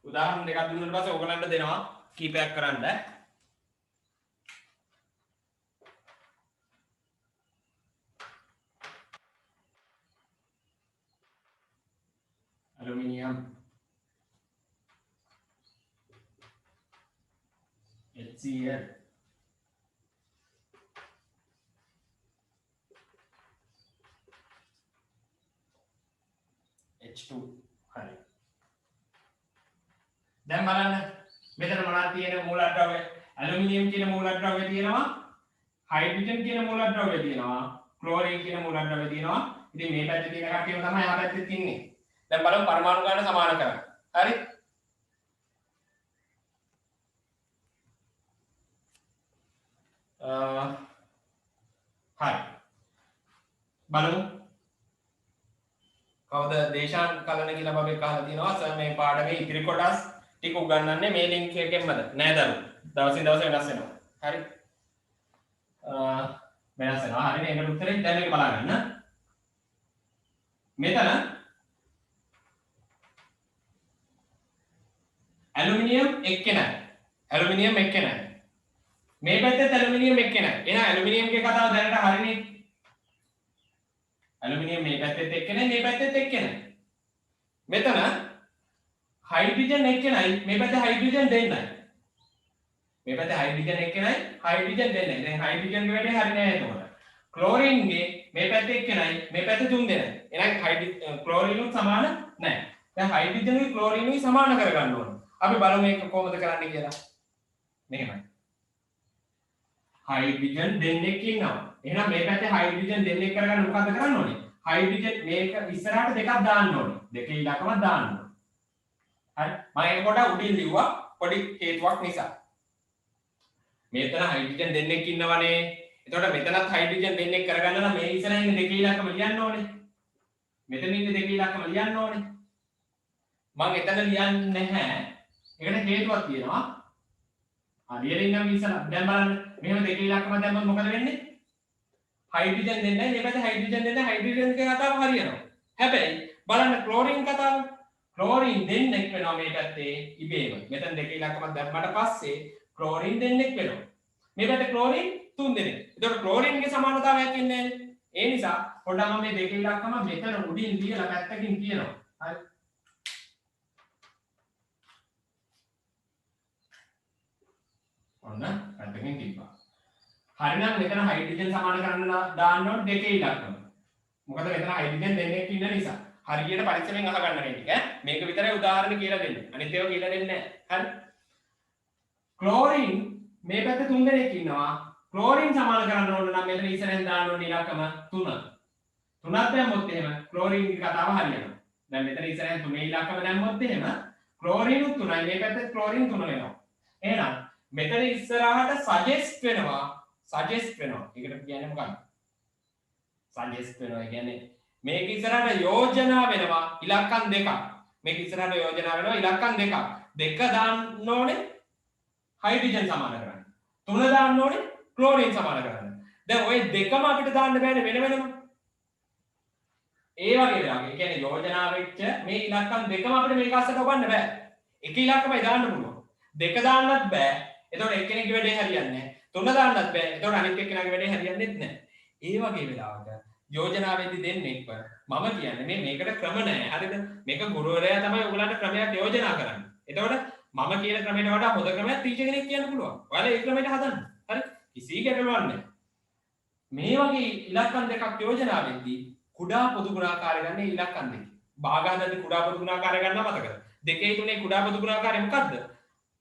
උදාහරණ දෙකක් දුන්නාට පස්සේ ඔයගලන්ට දෙනවා කීපයක් කරන්න. ඇලුමිනියම් HCl H2 හරි. දැන් බලන්න මෙතන මොනවද තියෙන මූලද්‍රව්‍ය? ඇලුමිනියම් කියන මූලද්‍රව්‍ය තියෙනවා, හයිඩ්‍රජන් කියන මූලද්‍රව්‍ය තියෙනවා, ක්ලෝරින් කියන මූලද්‍රව්‍ය තියෙනවා. ඉතින් මේ පැත්තේ තියෙන කට්ටියම තමයි එහා පැත්තේ ඉන්නේ. දැන් බලමු පරමාණු ගාන සමාන කරන්න. හරි? හරි. බලමු. කවුද දේශාන් කලන කියලා බබෙක් අහලා තියෙනවා. සර් මේ පාඩමේ ඉතිරි කොටස් ටික උගන්වන්නේ මේ ලින්ක් එකෙන්මද? නෑ දරු. දවසින් දවස වෙනස් වෙනවා. හරි? වෙනස් වෙනවා. හරිනේ. ඒකට උත්තරේ දැන් මේක බලා ගන්න. මෙතන ඇලුමිනියම් එක්කෙනයි. ඇලුමිනියම් එක්කෙනයි. මේ පැත්තේ ඇලුමිනියම් එක්කෙනයි. එහෙනම් ඇලුමිනියම්ගේ කතාව දැනට හරිනේ. ඇලුමිනියම් මේ පැත්තෙත් එක්කෙනයි, මේ පැත්තෙත් එක්කෙනයි. මෙතන හයිඩ්‍රජන් එක්කෙනයි, මේ පැත්තේ හයිඩ්‍රජන් දෙන්නයි. මේ පැත්තේ හයිඩ්‍රජන් එක්කෙනයි, හයිඩ්‍රජන් දෙන්නයි. දැන් හයිඩ්‍රජන්ගේ වැඩේ හරිය නෑ එතකොට. ක්ලෝරින්ගේ මේ පැත්තේ එක්කෙනයි, මේ පැත්තේ තුන් දෙනයි. එහෙනම් ක්ලෝරිනුත් සමාන නෑ. දැන් හයිඩ්‍රජන්ගේ ක්ලෝරිනුයි සමාන කරගන්න ඕනේ. අපි බලමු මේක කොහොමද කරන්නේ කියලා. මෙහෙමයි. හයිඩ්‍රජන් දෙන්නෙක් ඉන්නවා. එහෙනම් මේ පැත්තේ හයිඩ්‍රජන් දෙන්නෙක් කරගන්න මොකද කරන්න ඕනේ? හයිඩ්‍රජන් මේක ඉස්සරහට දෙකක් දාන්න ඕනේ. දෙකේ ඉලක්කමක් දාන්න ඕනේ. හරි. මම ඒක කොට උඩින් ලිව්වා පොඩි හේතුවක් නිසා. මෙතන හයිඩ්‍රජන් දෙන්නෙක් ඉන්නවනේ. එතකොට මෙතනත් හයිඩ්‍රජන් දෙන්නෙක් කරගන්න නම් මේ ඉස්සරහින් ඉන්න දෙකේ ඉලක්කම ලියන්න ඕනේ. මෙතන ඉන්න දෙකේ ඉලක්කම ලියන්න ඕනේ. මම එතන ලියන්නේ නැහැ. ඒකට හේතුවක් තියෙනවා. හරියට ඉන්නම් ඉස්සලා. දැන් බලන්න. මෙහෙම දෙකේ ඉලක්කම දැම්මොත් මොකද වෙන්නේ? හයිඩ්‍රජන් දෙන්නයි මේ පැත්තේ හයිඩ්‍රජන් දෙන්නයි හයිඩ්‍රජන් ගේ කතාව හරියනවා. හැබැයි බලන්න ක්ලෝරින් කතාව. ක්ලෝරින් දෙන්නෙක් වෙනවා මේ පැත්තේ ඉබේම. මෙතන දෙකේ ඉලක්කම දැම්මට පස්සේ ක්ලෝරින් දෙන්නෙක් වෙනවා. මේ පැත්තේ ක්ලෝරින් තුන් දෙනෙක්. ඒතකොට ක්ලෝරින්ගේ සමානතාවයක් ඉන්නේ නැහැ. ඒ නිසා පොඩ්ඩක් මම මේ දෙකේ ඉලක්කම මෙතන උඩින් ලියලා පැත්තකින් කියනවා. හරි. ඔන්න පැත්තකින් තිබ්බා. හරිනම් මෙතන හයිඩ්‍රජන් සමාන කරන්න දාන්න ඕනේ දෙකේ ඉලක්කම. මොකද මෙතන හයිඩ්‍රජන් දෙන්නෙක් ඉන්න නිසා. හරියට පරිස්සමෙන් අහගන්න මේ ටික. මේක විතරයි උදාහරණ කියලා දෙන්නේ. අනිත් ඒවා කියලා දෙන්නේ නැහැ. හරි. ක්ලෝරින් මේ පැත්තේ තුන් දෙනෙක් ඉන්නවා. ක්ලෝරින් සමාන කරන්න ඕන නම් මෙතන ඉස්සරහින් දාන්න ඕනේ ඉලක්කම 3. 3ක් දැම්මොත් එහෙම ක්ලෝරින්ගේ කතාව හරියනවා. දැන් මෙතන ඉස්සරහින් 3 ඉලක්කම දැම්මොත් එහෙම ක්ලෝරිනුත් 3යි මේ පැත්තේ ක්ලෝරින් 3 වෙනවා. එහෙනම් මෙතන ඉස්සරහට සජෙස්ට් වෙනවා. සජෙස්ට් වෙනවා. ඒකට කියන්නේ මොකක්ද? සජෙස්ට් වෙනවා. ඒ කියන්නේ මේක ඉස්සරහට යෝජනා වෙනවා ඉලක්කම් දෙකක්. මේක ඉස්සරහට යෝජනා වෙනවා ඉලක්කම් දෙකක්. දෙක දාන්න ඕනේ හයිඩ්‍රජන් සමාන කරන්න. 3 දාන්න ඕනේ ක්ලෝරින් සමාන කරන්න. දැන් ওই දෙකම අපිට දාන්න බෑනේ වෙන වෙනම. ඒ වගේ දෙයක්. ඒ කියන්නේ යෝජනා වෙච්ච මේ ඉලක්කම් දෙකම අපිට මේක අස්සට ඔබන්න බෑ. එක ඉලක්කමයි දාන්න පුළුවන්. දෙක දාන්නත් බෑ. එතකොට එක්කෙනෙක්ගේ වැඩේ හරියන්නේ නැහැ. 3 දාන්නත් බෑ. එතකොට අනිත් එක්කෙනාගේ වැඩේ හරියන්නේත් නැහැ. ඒ වගේ වෙලාවක යෝජනාවේදී දෙන්නෙක්ව මම කියන්නේ මේකට ක්‍රම නැහැ. හරිද? මේක ගුරුවරයා තමයි ඔයගලන්ට ක්‍රමයක් යෝජනා කරන්නේ. එතකොට මම කියන ක්‍රමයට වඩා හොඳ ක්‍රමයක් ටීචර් කෙනෙක් කියන්න පුළුවන්. ඔයාලා ඒ ක්‍රමයට හදන්න. හරි? කිසි ගැටලුවක් නැහැ. මේ වගේ ඉලක්කම් දෙකක් යෝජනා වෙද්දී කුඩා පොදු ගුණාකාරය ගන්න ඉලක්කම් දෙක. භාගාන්තදී කුඩා පොදු ගුණාකාරය ගන්න මතකද? 2 3 කුඩා පොදු ගුණාකාරය මොකද්ද?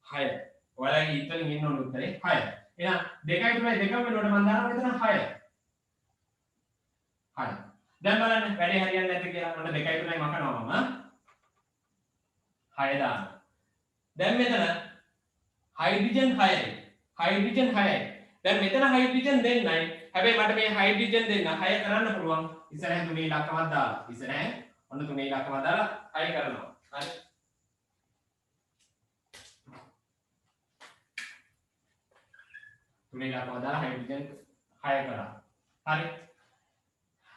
6. ඔයාලගේ ඉතින් ඉන්න ඕන උත්තරේ 6. එහෙනම් 2යි 3යි දෙකම වෙනකොට මම දානවා මෙතන 6. හරි. දැන් බලන්න වැඩේ හරියන්නේ නැද්ද කියලා. ඔන්න 2යි 3යි මකනවා මම. 6 දානවා. දැන් මෙතන හයිඩ්‍රජන් 6යි. හයිඩ්‍රජන් 6යි. දැන් මෙතන හයිඩ්‍රජන් දෙන්නයි. හැබැයි මට මේ හයිඩ්‍රජන් දෙන්න 6 කරන්න පුළුවන්. ඉස්සරහින් 3 ඉලක්කමක් දාලා. ඉස්සරහින් ඔන්න 3 ඉලක්කමක් දාලා 6 කරනවා. හරි. තුනේ ඉලක්කම දාලා හයිඩ්‍රජන් 6 කරා. හරි.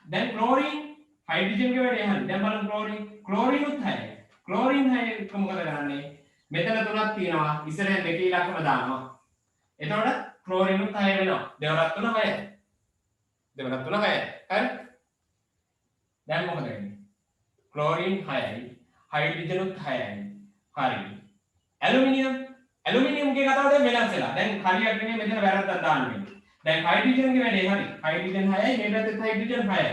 දැන් ක්ලෝරින් හයිඩ්‍රජන්ගේ වැඩේ හරි. දැන් බලමු ක්ලෝරිනුත් 6යි. ක්ලෝරින් 6 එක මොකද කරන්නේ? මෙතන තුනක් තියෙනවා. ඉස්සරහින් දෙකේ ඉලක්කම දානවා. එතකොට ක්ලෝරිනුත් 6 වෙනවා. දෙවරක් 3 6යි. දෙවරක් 3 6යි. හරි. දැන් මොකද වෙන්නේ? ක්ලෝරින් 6යි. හයිඩ්‍රජනුත් 6යි. හරි. ඇලුමිනියම් ඇලුමිනියම් ගේ කතාව දැන් වෙනස් වෙලා. දැන් හරියට නෙමෙයි මෙතන වැරද්දක් දාන්න වෙන්නේ. දැන් හයිඩ්‍රජන් ගේ වැඩේ හරි. හයිඩ්‍රජන් 6යි මේ පැත්තේ හයිඩ්‍රජන් 6යි.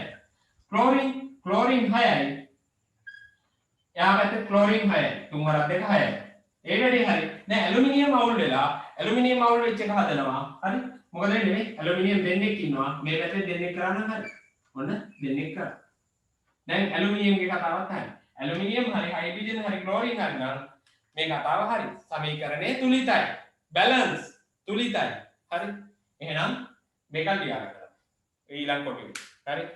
ක්ලෝරින් 6යි. එහා පැත්තේ ක්ලෝරින් 6යි. තුන් වරක් දෙක 6යි. ඒ වැඩේ හරි. දැන් ඇලුමිනියම් අවුල් වෙලා ඇලුමිනියම් අවුල් වෙච්ච එක හදනවා. හරි. මොකද වෙන්නේ? ඇලුමිනියම් දෙන්නෙක් ඉන්නවා. මේ පැත්තේ දෙන්නෙක් කරන්න හරි. ඔන්න දෙන්නෙක් කරා. දැන් ඇලුමිනියම් ගේ කතාවත් හරි. ඇලුමිනියම් හරි හයිඩ්‍රජන් හරි ක්ලෝරින් හරි නම් මේ කතාව හරි. සමීකරණය තුලිතයි. බැලන්ස් තුලිතයි. හරි. එහෙනම් මේක ලියා ගන්න. ඊළඟ කොටුවේ. හරි.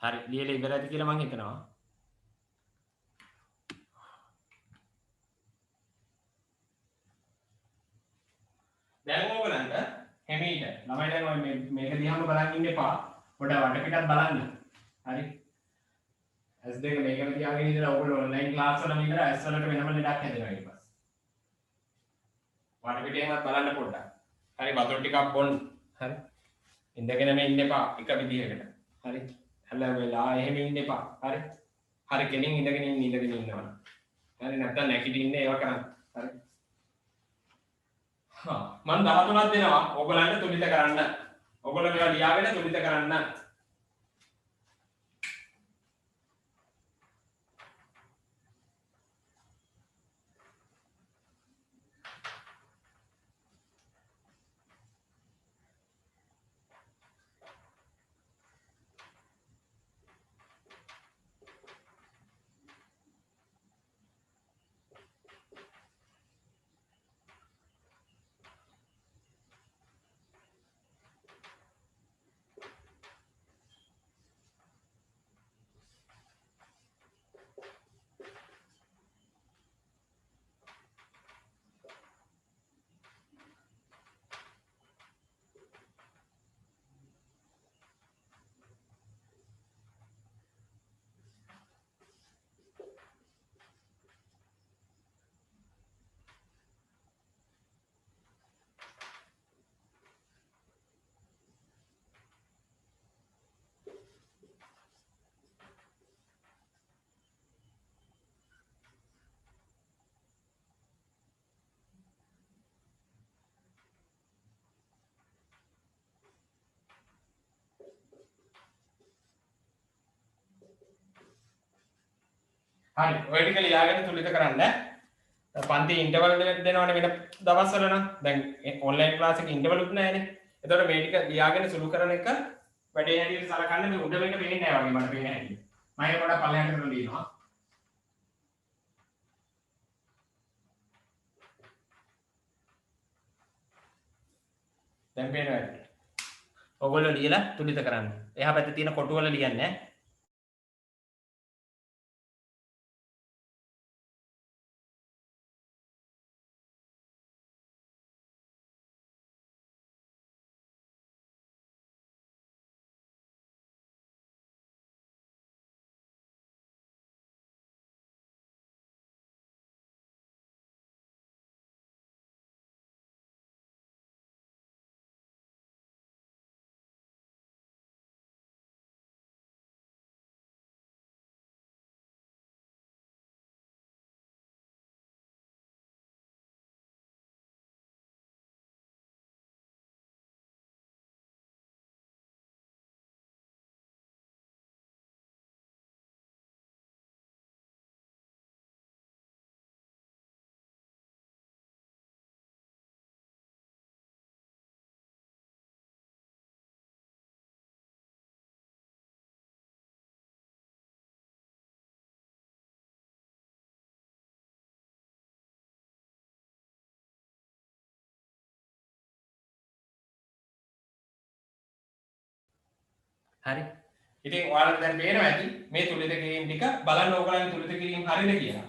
හරි ලියලා ඉවරයිද කියලා මම හිතනවා. දැන් ඕගලන්ට හැමීට ළමයි දැන් ඔය මේක දිහාම බලන් ඉන්න එපා. පොඩ වටපිටත් බලන්න. හරි. S2 මේකම තියාගෙන ඉඳලා ඕගොල්ලෝ ඔන්ලයින් ක්ලාස් වලම ඉඳලා S වලට වෙනම ලඩක් හැදෙනවා ඊට පස්සේ. වටපිටේමත් බලන්න පොඩ්ඩක්. හරි වතුර ටිකක් බොන්න. හරි. ඉඳගෙනම ඉන්න එපා එක විදිහකට. හරි. හැල වෙලා එහෙම ඉන්න එපා. හරි. හරි කෙලින් ඉඳගෙන ඉන්නවා. හරි නැත්නම් නැගිටින්න ඒව කරන්න. හරි. මම 13ක් දෙනවා ඕගලන්ට තුලිත කරන්න. ඕගොල්ලෝ මේවා ලියාගෙන තුලිත කරන්න. හරි ඔය ටික ලියාගෙන තුලිත කරන්න. පන්ති ඉන්ටර්වල් දෙනවනේ වෙන දවස්වල නම් දැන් ඔන්ලයින් ක්ලාස් එකේ ඉන්ටර්වල් උත් නැහැනේ. එතකොට මේ ටික ලියාගෙන සුළු කරන එක වැඩේ හැටියට සලකන්න මේ උඩ වෙන්න පේන්නේ නැහැ වගේ මට පේන්නේ හැටියට. මම ඒක පොඩක් පල්ලෙහාට කරලා ලියනවා. දැන් පේනවා. ඔයගොල්ලෝ ලියලා තුලිත කරන්න. එහා පැත්තේ තියෙන කොටු වල ලියන්නේ නැහැ. හරි. ඉතින් ඔයාලට දැන් පේනවා ඇති මේ තුලිත කිරීම ටික බලන්න ඕගොල්ලන් තුලිත කිරීම හරියද කියලා.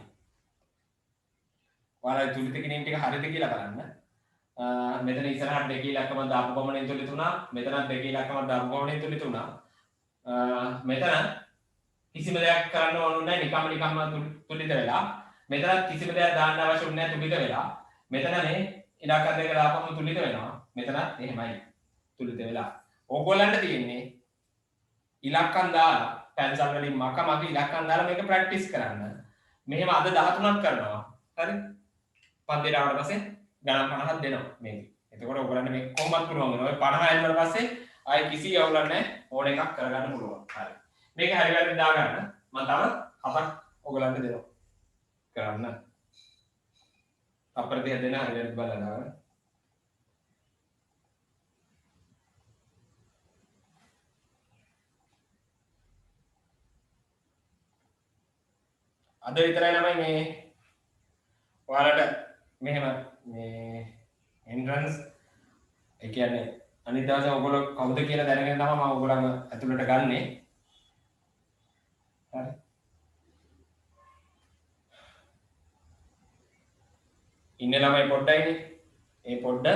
ඔයාලා තුලිත කිරීම ටික හරියද කියලා බලන්න. මෙතන ඉස්සරහට දෙකේ ඉලක්කම දාපු ගමනේ තුලිත උනා. මෙතනත් දෙකේ ඉලක්කම දාපු ගමනේ තුලිත උනා. මෙතන කිසිම දෙයක් කරන්න ඕන නැහැ නිකම්ම තුලිත වෙලා. මෙතනත් කිසිම දෙයක් දාන්න අවශ්‍ය නැහැ තුලිත වෙලා. මෙතන මේ ඉලක්ක දෙක දාපුවම තුලිත වෙනවා. මෙතනත් එහෙමයි තුලිත වෙලා. ඕගොල්ලන්ට තියෙන්නේ ඉලක්කම් දාලා පැන්සල් වලින් මක ඉලක්කම් දාලා මේක ප්‍රැක්ටිස් කරන්න. මෙහෙම අද 13ක් කරනවා. හරි? පන්තියට ආවට පස්සේ ගණන් 50ක් දෙනවා මේක. එතකොට ඔයගොල්ලන්ට මේක කොහොමවත් පුළුවන් වෙනවා. ඔය 50 එන්නාට පස්සේ ආයි කිසි අවුලක් නැහැ. ඕන එකක් කරගන්න පුළුවන්. හරි. මේක හරි වැරදි දාගන්න. මම තව 7ක් ඔයගොල්ලන්ට දෙනවා. කරන්න. අපර දෙක දෙන හරි වැරදි බලලා දාගන්න. අද විතරයි ළමයි මේ ඔයාලට මෙහෙම මේ එන්ට්‍රන්ස් ඒ කියන්නේ අනිත් දවසේ ඔයගොල්ලෝ කවුද කියලා දැනගෙන තමයි මම ඔයගොල්ලන්ව ඇතුළට ගන්නෙ. හරි. ඉන්නේ ළමයි පොඩ්ඩයිනේ. ඒ පොඩ්ඩ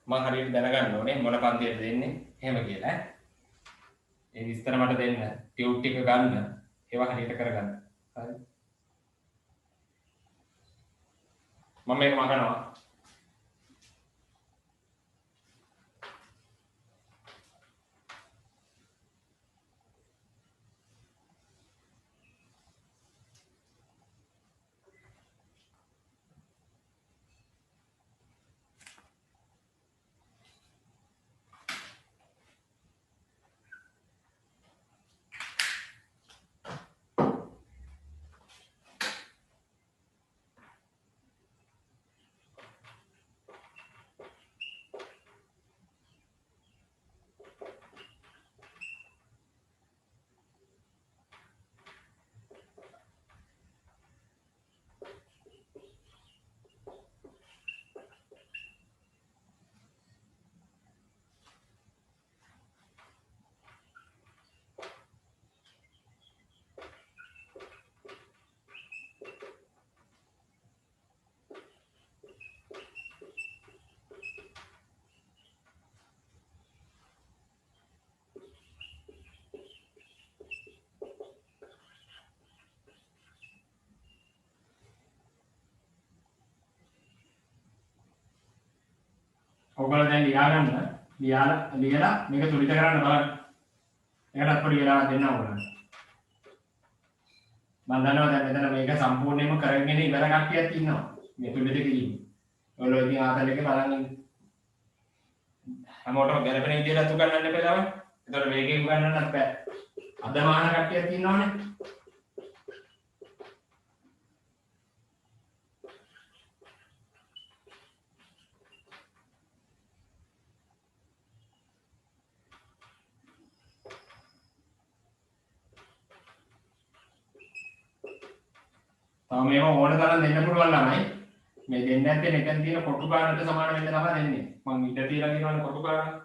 මම හරියට දැනගන්න ඕනේ මොන පන්තියටද දෙන්නේ එහෙම කියලා. ඒ විස්තර මට දෙන්න. ටියුට් ටික ගන්න. ඒවා හරියට කරගන්න. හරි. මම මේක මකනවා. ඔයගොල්ලෝ දැන් ලියලා මේක තුලිත කරන්න බලන්න. ඒකටත් පොඩි වෙලාවක් දෙන්න ඕන. මම දන්නවා දැන් මෙතන මේක සම්පූර්ණයෙන්ම කරගෙන ඉවර කට්ටියක් ඉන්නවා. මේ තුලිත කිරීම. ඔයගොල්ලෝ ඉතින් ආතල් එකේ බලන් ඉන්න. හැමෝටම ගැලපෙන විදිහට උගන්වන්න එපා ළමයි. ඒතකොට වේගෙන් උගන්වන්නත් බෑ. අදමාන කට්ටියක් ඉන්නවනේ. තව මේවා ඕන තරම් දෙන්න පුළුවන් ළමයි. මේ දෙන්න නැත්නම් එකෙන් තියෙන කොටු ගන්නට සමාන වෙන්න තමයි දෙන්නේ. මං ඉඳ තියලා කියනවනේ කොටු ගන්න.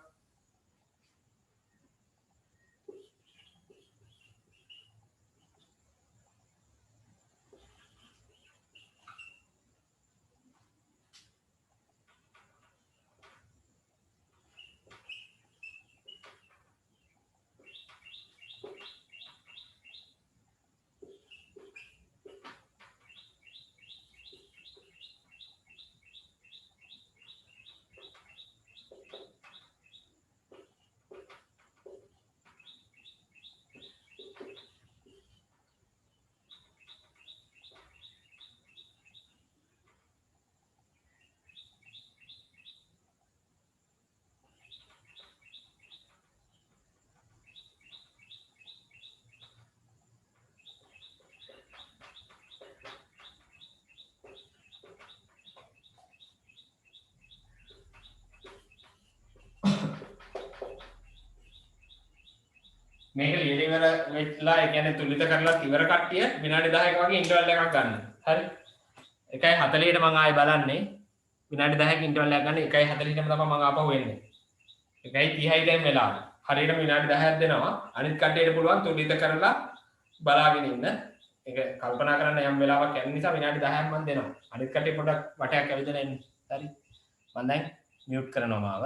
මේක ලියලා ඉවර වෙట్లా ඒ කියන්නේ තුලිත කරලා ඉවර කට්ටිය විනාඩි 10ක වගේ ඉන්ටර්වල් එකක් ගන්න. හරි. 1:40ට මම ආයෙ බලන්නේ. විනාඩි 10ක ඉන්ටර්වල් එකක් ගන්න 1:40ටම තමයි මම ආපහු එන්නේ. 1:30යි දැන් වෙලාව. හරියටම විනාඩි 10ක් දෙනවා. අනිත් කට්ටියට පුළුවන් තුඩිත කරලා බලාගෙන ඉන්න. ඒක කල්පනා කරන්න යම් වෙලාවක් යන නිසා විනාඩි 10ක් මම දෙනවා. අනිත් කට්ටිය පොඩ්ඩක් වටයක් ඇවිදලා ඉන්න. හරි. මම දැන් මියුට් කරනවා මාව.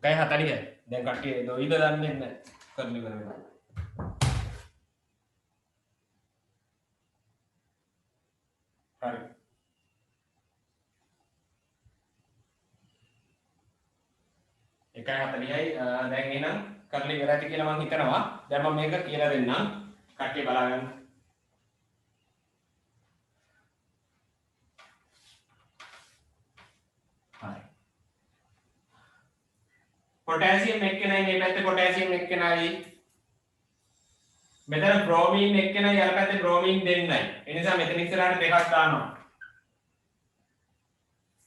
1.40 දැන් කට්ටිය දොයිද දන්නේ නැහැ කරලි ඉවර වෙනවා හරි 1.40යි දැන් එහෙනම් කරලි ඉවරයි කියලා මම හිතනවා දැන් මම මේක කියලා දෙන්නම් කට්ටිය බලාගන්න හරි पोटेशियम එක්කෙනයි මේ පැත්තේ पोटेशियम එක්කෙනයි මෙතන බ්‍රෝමීන් එක්කෙනයි යාළ පැත්තේ බ්‍රෝමීන් දෙන්නයි ඒ නිසා මෙතන ඉස්සරහට දෙකක් දානවා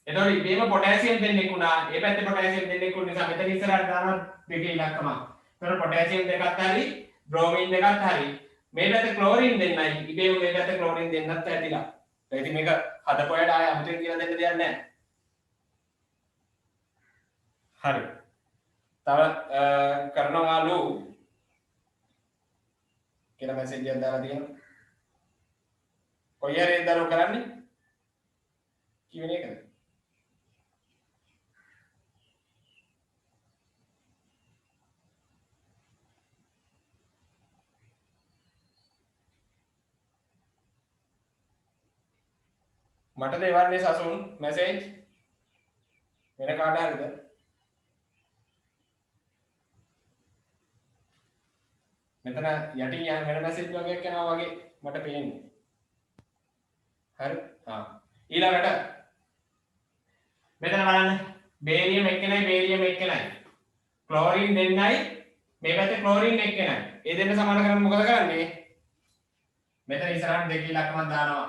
එතකොට ඉබේම पोटेशियम දෙන්නෙක් උනා ඒ පැත්තේ पोटेशियम දෙන්නෙක් උන නිසා මෙතන ඉස්සරහට දානවා දෙකේ ඉලක්කම එතකොට पोटेशियम දෙකක් හරි බ්‍රෝමීන් දෙකක් හරි මේ පැත්තේ ක්ලෝරින් දෙන්නයි ඉබේම මේ පැත්තේ ක්ලෝරින් දෙන්නත් ඇතිලා ඒ ඉතින් මේක හදපොයට ආය අමුතුවෙන් කියලා දෙන්න දෙයක් නැහැ හරි තව කරනවාලු කියලා මැසේජ් එකක් දාලා තියෙනවා කොයි හරි දරුව කරන්නේ කියවෙන එකද මට දෙවන්නේ සසුන් මැසේජ් වෙන කාට හරිද මෙතන යටින් යන වෙන මැසේජ් වගේක් යනවා වගේ මට පේන්නේ. හරි? ඊළඟට මෙතන බලන්න බේරියම් එක්කෙනයි ක්ලෝරින් දෙන්නයි මේ පැත්තේ ක්ලෝරින් එක්කෙනයි. ඒ දෙන්න සමාන කරන්න මොකද කරන්නේ? මෙතන ඉස්සරහට දෙක ඉලක්කමක් දානවා.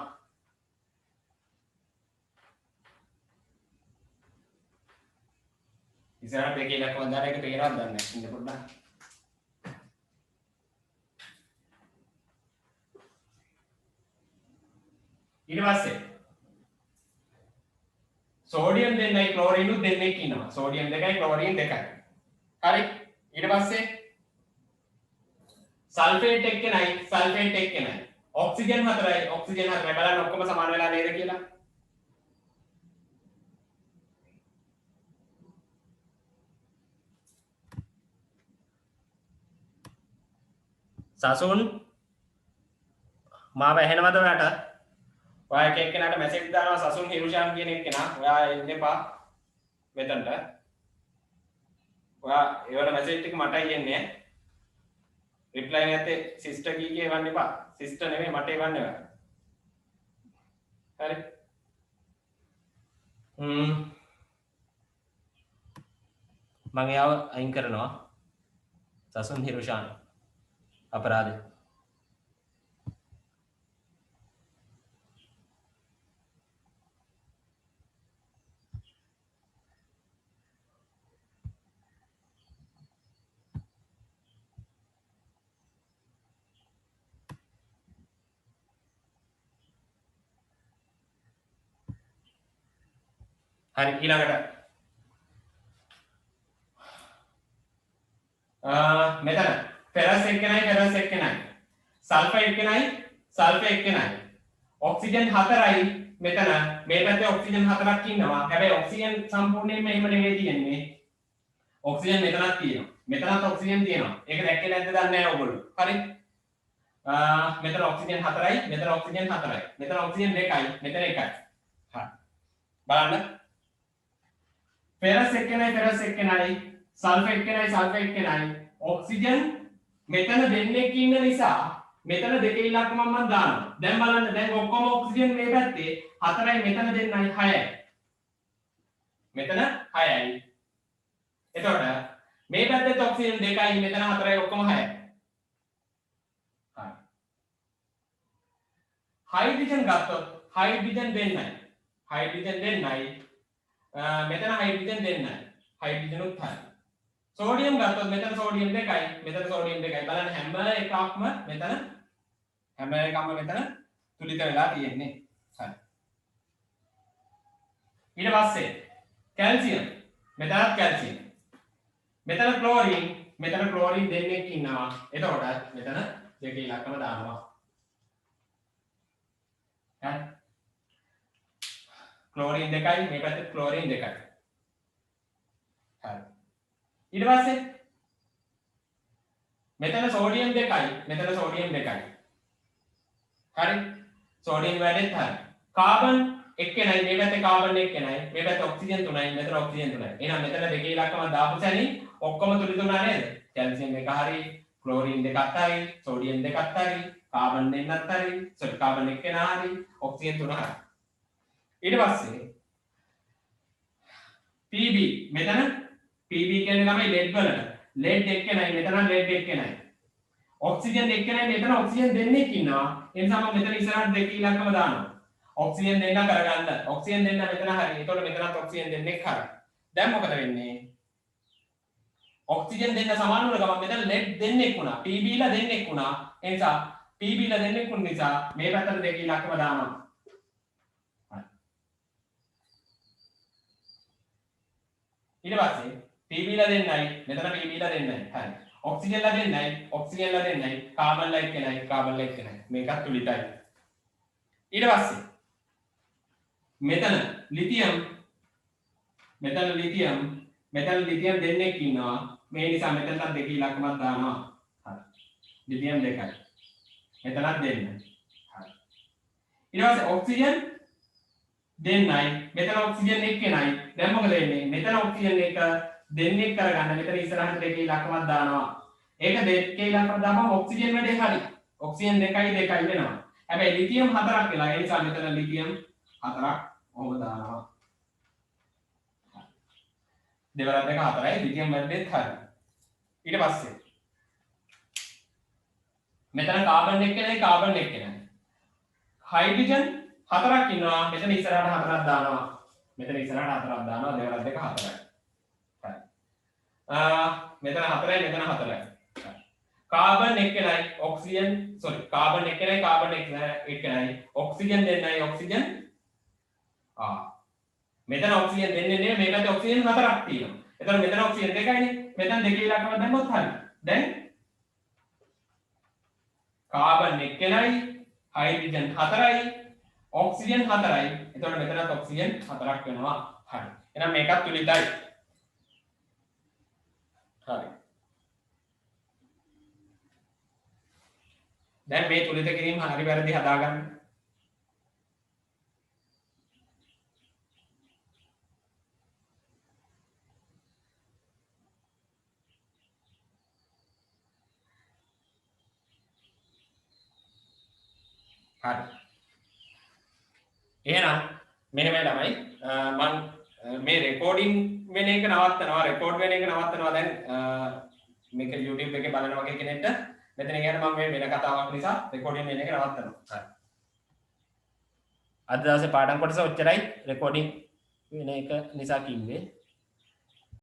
ඉස්සරහට දෙක ඉලක්කමක් දාන එක තේරෙනවද දන්නේ නැහැ. ඉන්න පොඩ්ඩක්. ඊට පස්සේ සෝඩියම් දෙන්නයි ක්ලෝරින් උත් දෙන්නෙක් ඉන්නවා සෝඩියම් දෙකයි ක්ලෝරින් දෙකයි හරි ඊට පස්සේ සල්ෆේට් එක්කෙනයි ඔක්සිජන් හතරයි බලන්න ඔක්කොම සමාන වෙලා නේද කියලා සසුන් මාව ඇහෙනවද ඔයාලට ඔයා එක එක්කෙනාට මැසේජ් දානවා සසුන් හිරුෂාන් කියන එක්කෙනා ඔයා එන්න එපා මෙතනට ඔයා ඒවල මැසේජ් ටික මටයි එන්නේ රිප්ලයි නැත්තේ සිස්ටර් කීකේ එවන්න එපා සිස්ටර් නෙමෙයි මට එවන්න ඔයා හරි මම එයාව අයින් කරනවා සසුන් හිරුෂාන් අපරාධේ හරි ඊළඟට මෙතන ෆෙරස් එක්කෙනයි සල්ෆර් එක්කෙනයි ඔක්සිජන් හතරයි මෙතන මේ පැත්තේ ඔක්සිජන් හතරක් ඉන්නවා හැබැයි ඔක්සිජන් සම්පූර්ණයෙන්ම එහෙම නෙවෙයි තියෙන්නේ ඔක්සිජන් මෙතනක් තියෙනවා මෙතනත් ඔක්සිජන් තියෙනවා ඒක දැක්කේ නැද්ද දන්නේ නැහැ ඔයගොල්ලෝ හරි මෙතන ඔක්සිජන් හතරයි මෙතන ඔක්සිජන් දෙකයි මෙතන එකයි හරි බලන්න ෆෙරස් එක්කෙනයි සල්ෆර් එක්කෙනයි ඔක්සිජන් මෙතන දෙන්නෙක් ඉන්න නිසා මෙතන දෙකේ ඉලක්කම මම දානවා දැන් බලන්න දැන් ඔක්කොම ඔක්සිජන් මේ පැත්තේ 4යි මෙතන දෙන්නයි 6යි මෙතන 6යි එතකොට මේ පැත්තේ ඔක්සිජන් 2යි මෙතන 4යි ඔක්කොම 6යි හයිඩ්‍රජන් ගත්තොත් හයිඩ්‍රජන් දෙන්නයි මෙතන හයිඩ්‍රජන් දෙන්නයි හයිඩ්‍රජන් උත් හරි සෝඩියම් ගත්තොත් මෙතන සෝඩියම් දෙකයි බලන්න හැම එකක්ම මෙතන තුලිත වෙලා තියෙන්නේ හරි ඊට පස්සේ කැල්සියම් මෙතන ක්ලෝරින් දෙන්නෙක් ඉන්නවා එතකොට මෙතන දෙක ඉලක්කම දානවා හරි ක්ලෝරින් දෙකයි මේ පැත්තේ ක්ලෝරින් දෙකයි හරි ඊට පස්සේ මෙතන සෝඩියම් 2යි මෙතන සෝඩියම් 2යි. හරි. සෝඩියම් වැඩෙත් හරි. කාබන් එක්කෙනයි මේ පැත්තේ කාබන් එක්කෙනයි මේ පැත්තේ ඔක්සිජන් 3යි මෙතන ඔක්සිජන් 3යි. එහෙනම් මෙතන දෙකේ ඉලක්කම දාපු සැනින් ඔක්කොම තුලිතුනා නේද? කැල්සියම් 2 හරි, ක්ලෝරින් 2ක් හරි, සෝඩියම් 2ක් හරි, කාබන් දෙන්නත් හරි, සෝරි කාබන් එක්කෙනා හරි, ඔක්සිජන් 3 හරි. ඊට පස්සේ PB මෙතන PB කියන්නේ තමයි ලෙඩ් වලට. ලෙඩ් එක්කෙනයි මෙතන ලෙඩ් එක්කෙනයි. ඔක්සිජන් එක්කෙනයි මෙතන ඔක්සිජන් දෙන්නෙක් ඉන්නවා. ඒ නිසා මම මෙතන ඉස්සරහට දෙක ඉලක්කම දානවා. ඔක්සිජන් දෙන්න කරගන්න. ඔක්සිජන් දෙන්න මෙතන හරි. එතකොට මෙතනත් ඔක්සිජන් දෙන්නෙක් හරි. දැන් මොකද වෙන්නේ? ඔක්සිජන් දෙන්න සමාන වුණ ගමන් මෙතන ලෙඩ් දෙන්නෙක් වුණා. PB ලා දෙන්නෙක් වුණා. ඒ නිසා PB ලා දෙන්නෙක් වුණ නිසා මේ පැත්තට දෙක ඉලක්කම දානවා. ඊට පස්සේ PB ලා දෙන්නයි මෙතන PB ලා දෙන්නයි. හරි. ඔක්සිජන් ලා දෙන්නයි ඔක්සිජන් ලා දෙන්නයි කාබන් ලා එක්කෙනයි කාබන් ලා එක්කෙනයි. මේකත් තුලිතයි. ඊට පස්සේ මෙතන ලිතියම් දෙන්නෙක් ඉන්නවා. මේ නිසා මෙතනට දෙක ඉලක්කමක් දානවා. හරි. ලිතියම් 2යි. මෙතනත් දෙන්න. හරි. ඊට පස්සේ ඔක්සිජන් දෙන්නයි මෙතන ඔක්සිජන් එක්කෙනයි. දැන් මොකද වෙන්නේ? මෙතන ඔක්සිජන් එක දෙන්නෙක් කරගන්න මෙතන ඉස්සරහට දෙක ඉලක්කමක් දානවා. ඒක දෙකේ ඉලක්කම දාපුවම ඔක්සිජන් වැඩේ හරි. ඔක්සිජන් 2යි වෙනවා. හැබැයි ලිතියම් 4ක් වෙලා. ඒ නිසා මෙතන ලිතියම් 4ක් ඔහොම දානවා. දෙවරක් දෙක 4යි ලිතියම් වැඩේත් හරි. ඊට පස්සේ මෙතන කාබන් එක්කෙනයි කාබන් එක්කෙනයි. හයිඩ්‍රජන් 4ක් ඉන්නවා. මෙතන ඉස්සරහට 4ක් දානවා. මෙතන ඉස්සරහට 4ක් දානවා. දෙවරක් දෙක 4යි. හරි. මෙතන 4යි මෙතන 4යි. කාබන් එක්කෙනයි ඔක්සිජන් කාබන් එක්කෙනයි කාබන් එක්කෙනයි ඔක්සිජන් දෙන්නයි ඔක්සිජන් මෙතන ඔක්සිජන් දෙන්නේ නෙමෙයි මේ පැත්තේ ඔක්සිජන් 4ක් තියෙනවා. එතකොට මෙතන ඔක්සිජන් 2යිනේ. මෙතන දෙකේ ඉලක්කම දැම්මොත් හරි. දැන් කාබන් එක්කෙනයි හයිඩ්‍රජන් 4යි ඔක්සිජන් 4යි. එතකොට මෙතනත් ඔක්සිජන් 4ක් වෙනවා. හරි. එහෙනම් මේකත් තුලිතයි. හරි. දැන් මේ තුලිත කිරීම හරි වැරදි හදාගන්න. හරි. එහෙනම් මෙන්න මේ ළමයි මම මේ රෙකෝඩින් වෙන එක නවත්තනවා. රෙකෝඩ් වෙන එක නවත්තනවා. දැන් මේක YouTube එකේ බලන වගේ කෙනෙක්ට මෙතන කියන්නේ මම මේ වෙන කතාවක් නිසා රෙකෝඩින් වෙන එක නවත්තනවා. හරි. අද දවසේ පාඩම් කොටස ඔච්චරයි. රෙකෝඩින් වෙන එක නිසා කිව්වේ.